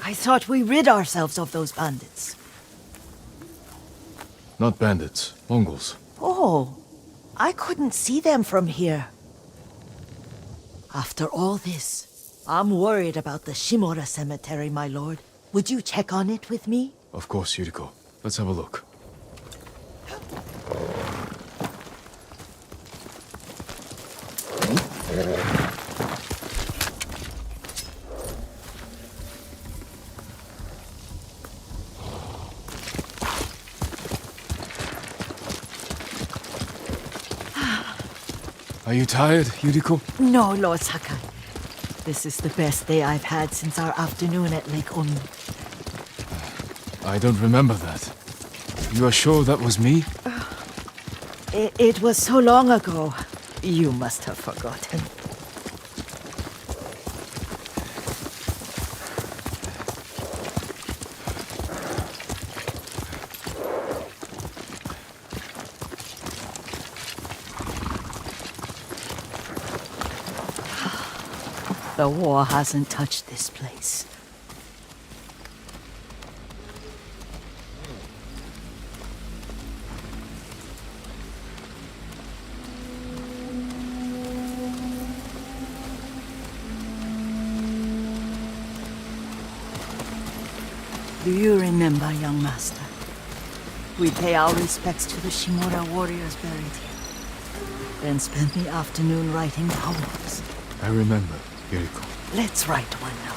I thought we rid ourselves of those bandits. Not bandits, Mongols. Oh, I couldn't see them from here. After all this, I'm worried about the Shimura cemetery, my lord. Would you check on it with me? Of course, Yuriko. Let's have a look. Are you tired, Yuriko? No, Lord Sakai. This is the best day I've had since our afternoon at Lake Oni. I don't remember that. You are sure that was me? It was so long ago. You must have forgotten. The war hasn't touched this place. Do you remember, young master? We pay our respects to the Shimura warriors buried here, then spent the afternoon writing poems. I remember, Yuriko. Let's write one now.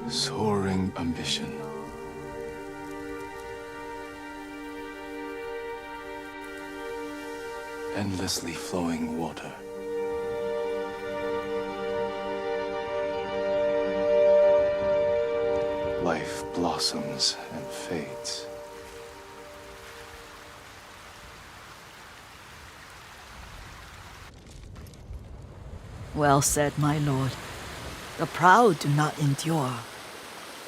Soaring ambition. Endlessly flowing water. Life blossoms and fades. Well said, my lord. The proud do not endure.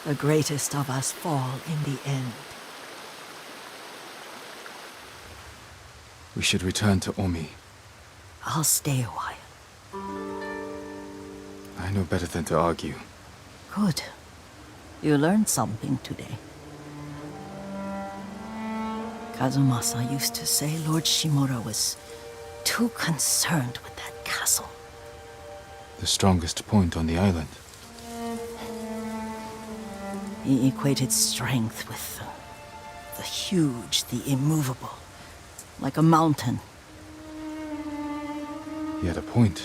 The greatest of us fall in the end. We should return to Omi. I'll stay a while. I know better than to argue. Good. You learned something today. Kazumasa used to say Lord Shimura was too concerned with that castle. The strongest point on the island. He equated strength with the huge, the immovable, like a mountain. He had a point.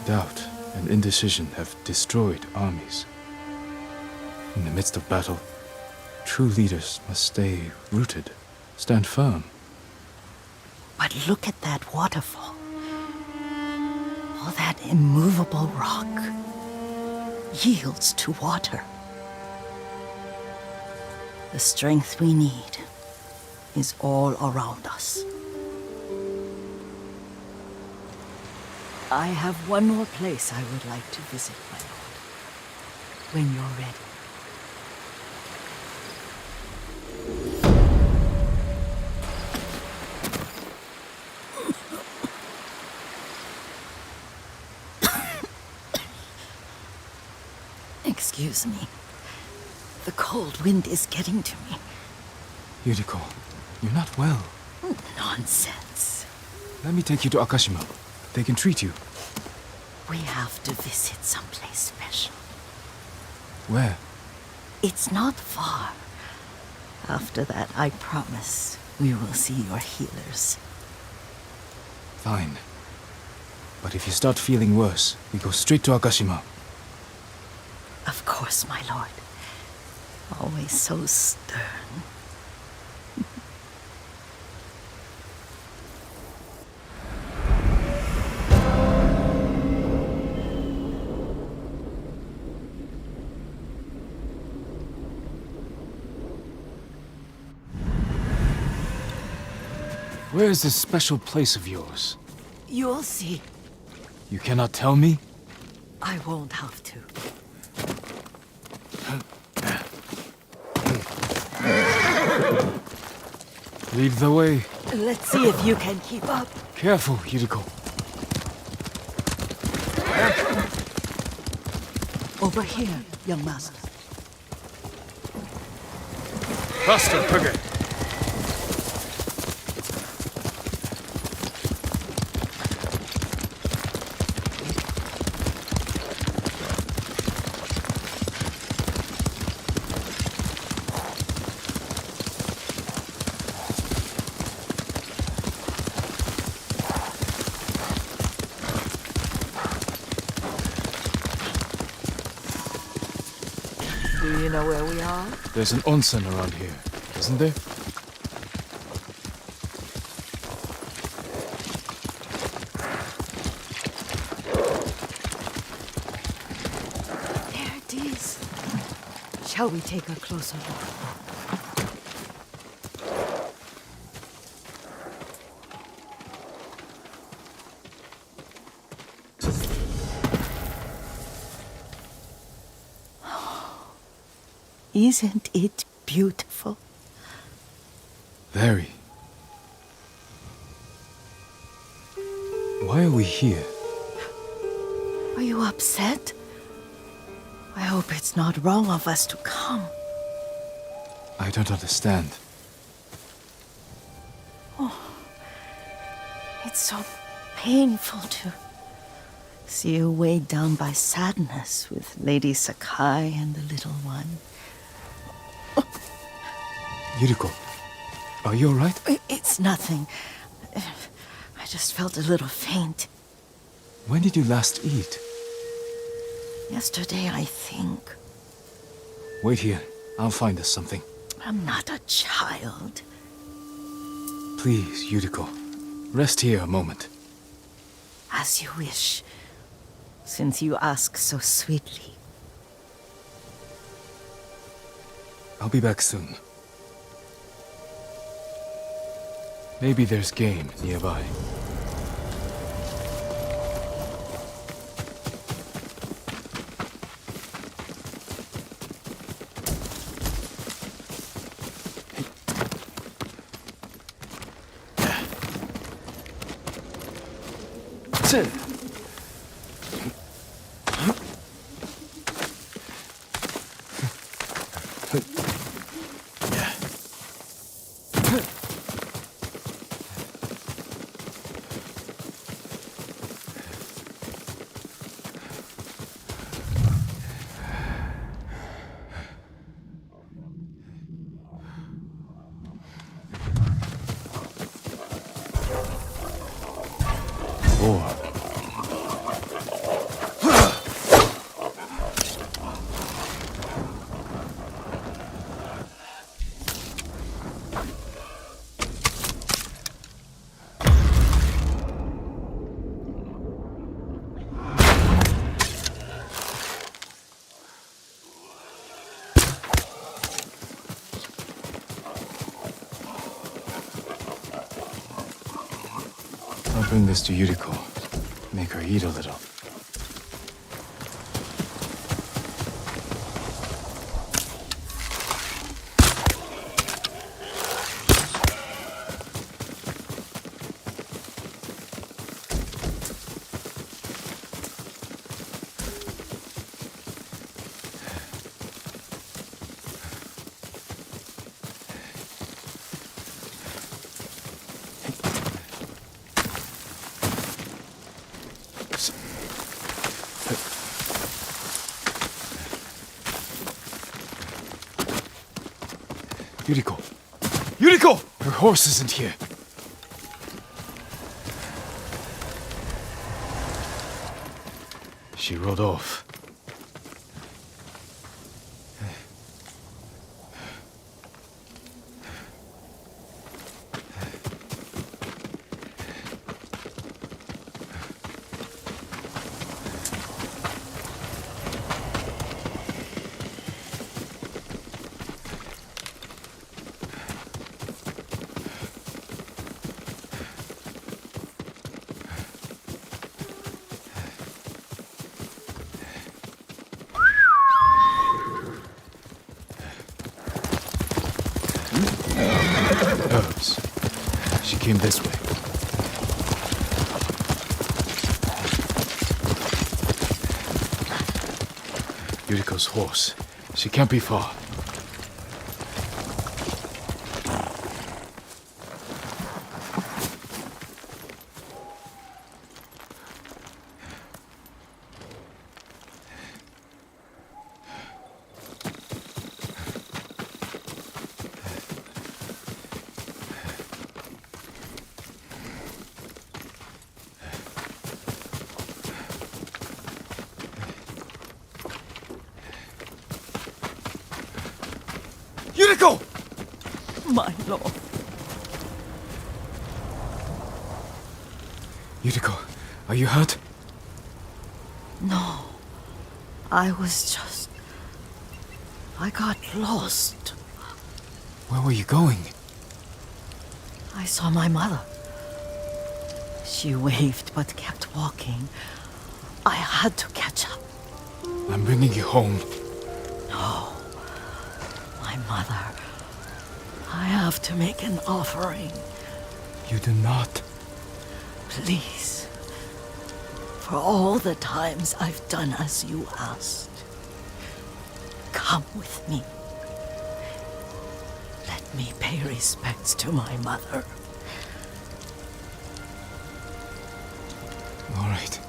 Doubt and indecision have destroyed armies. In the midst of battle, true leaders must stay rooted, stand firm. But look at that waterfall. All that immovable rock yields to water. The strength we need is all around us. I have one more place I would like to visit, my lord. When you're ready. Excuse me. The cold wind is getting to me. Yuriko, you're not well. Nonsense. Let me take you to Akashima. They can treat you. We have to visit someplace special. Where? It's not far. After that, I promise we will see your healers. Fine. But if you start feeling worse, we go straight to Akashima. Of course, my lord. Always so stern. Where is this special place of yours? You'll see. You cannot tell me? I won't have to. Lead the way. Let's see if you can keep up. Careful, Yuriko. Over here, young master. Faster, quicker. Do you know where we are? There's an onsen around here, isn't there? There it is. Shall we take a closer look? Isn't it beautiful? Very. Why are we here? Are you upset? I hope it's not wrong of us to come. I don't understand. It's so painful to see you weighed down by sadness with Lady Sakai and the little one. Yuriko, are you alright? It's nothing. I just felt a little faint. When did you last eat? Yesterday, I think. Wait here. I'll find us something. I'm not a child. Please, Yuriko. Rest here a moment. As you wish, since you ask so sweetly. I'll be back soon. Maybe there's game nearby. I'll bring this to Yuriko. Make her eat a little. Yuriko! Yuriko! Her horse isn't here. She rode off. came this way. Yuriko's horse. She can't be far. Yuriko! My lord. Yuriko, are you hurt? No. I was just... I got lost. Where were you going? I saw my mother. She waved but kept walking. I had to catch up. I'm bringing you home. No. My mother. I have to make an offering. You do not. Please. For all the times I've done as you asked. Come with me. Let me pay respects to my mother. All right.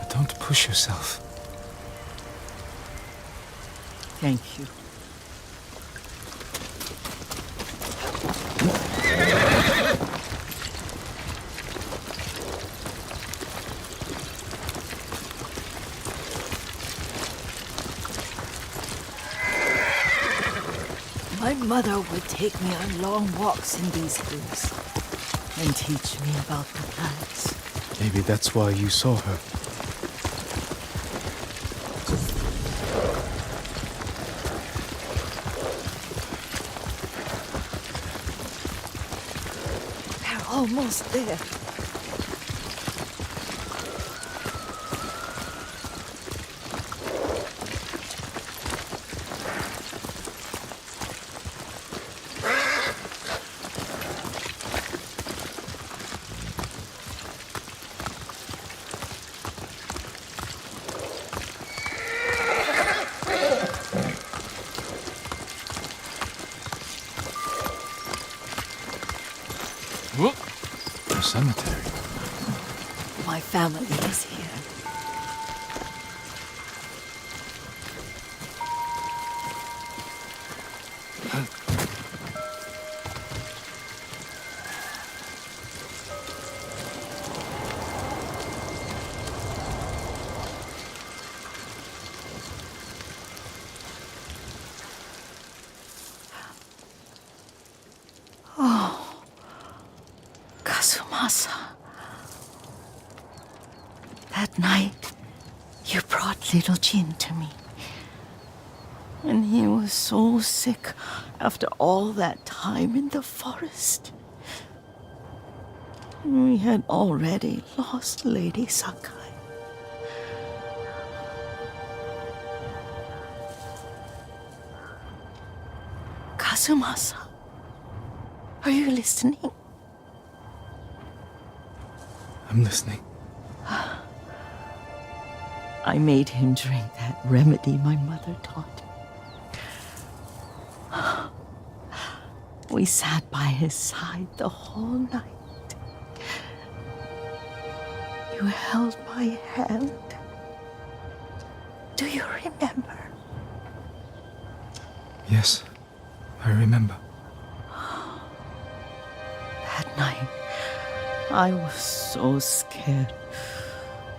But don't push yourself. Thank you. My mother would take me on long walks in these hills and teach me about the plants. Maybe that's why you saw her. We're almost there. A cemetery. My family is here. That night, you brought little Jin to me. And he was so sick after all that time in the forest. We had already lost Lady Sakai. Kazumasa, are you listening? I'm listening. I made him drink that remedy my mother taught him. We sat by his side the whole night. You held my hand. Do you remember? Yes, I remember. That night, I was so scared.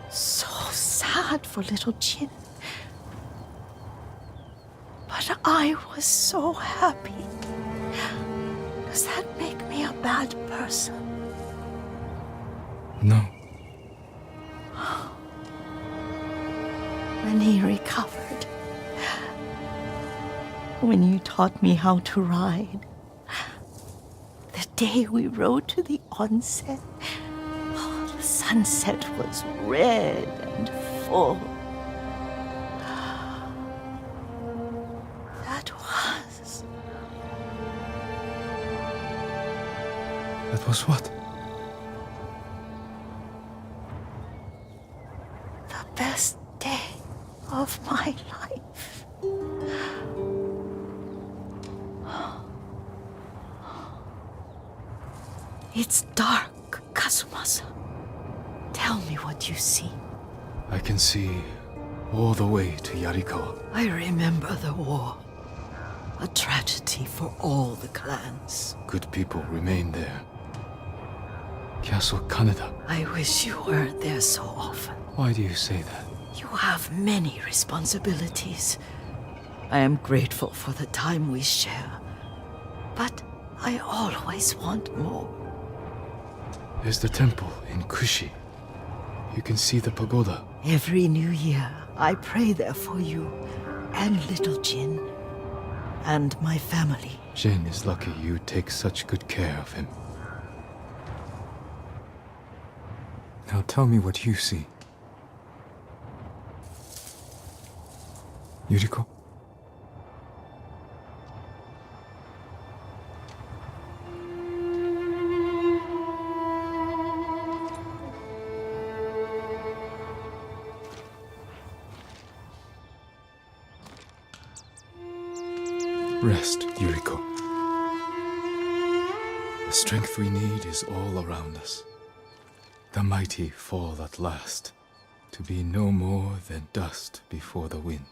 So sad for little Jin. But I was so happy. Does that make me a bad person? No. When he recovered, when you taught me how to ride, the day we rode to the onsen, the sunset was red and full. Was what? The best day of my life. It's dark, Kazumasa. Tell me what you see. I can see all the way to Yarikawa. I remember the war. A tragedy for all the clans. Good people remain there. Castle Kaneda. I wish you weren't there so often. Why do you say that? You have many responsibilities. I am grateful for the time we share. But I always want more. There's the temple in Kushi. You can see the pagoda. Every new year, I pray there for you and little Jin and my family. Jin is lucky you take such good care of him. Now tell me what you see. Yuriko? Rest, Yuriko. The strength we need is all around us. The mighty fall at last, to be no more than dust before the wind.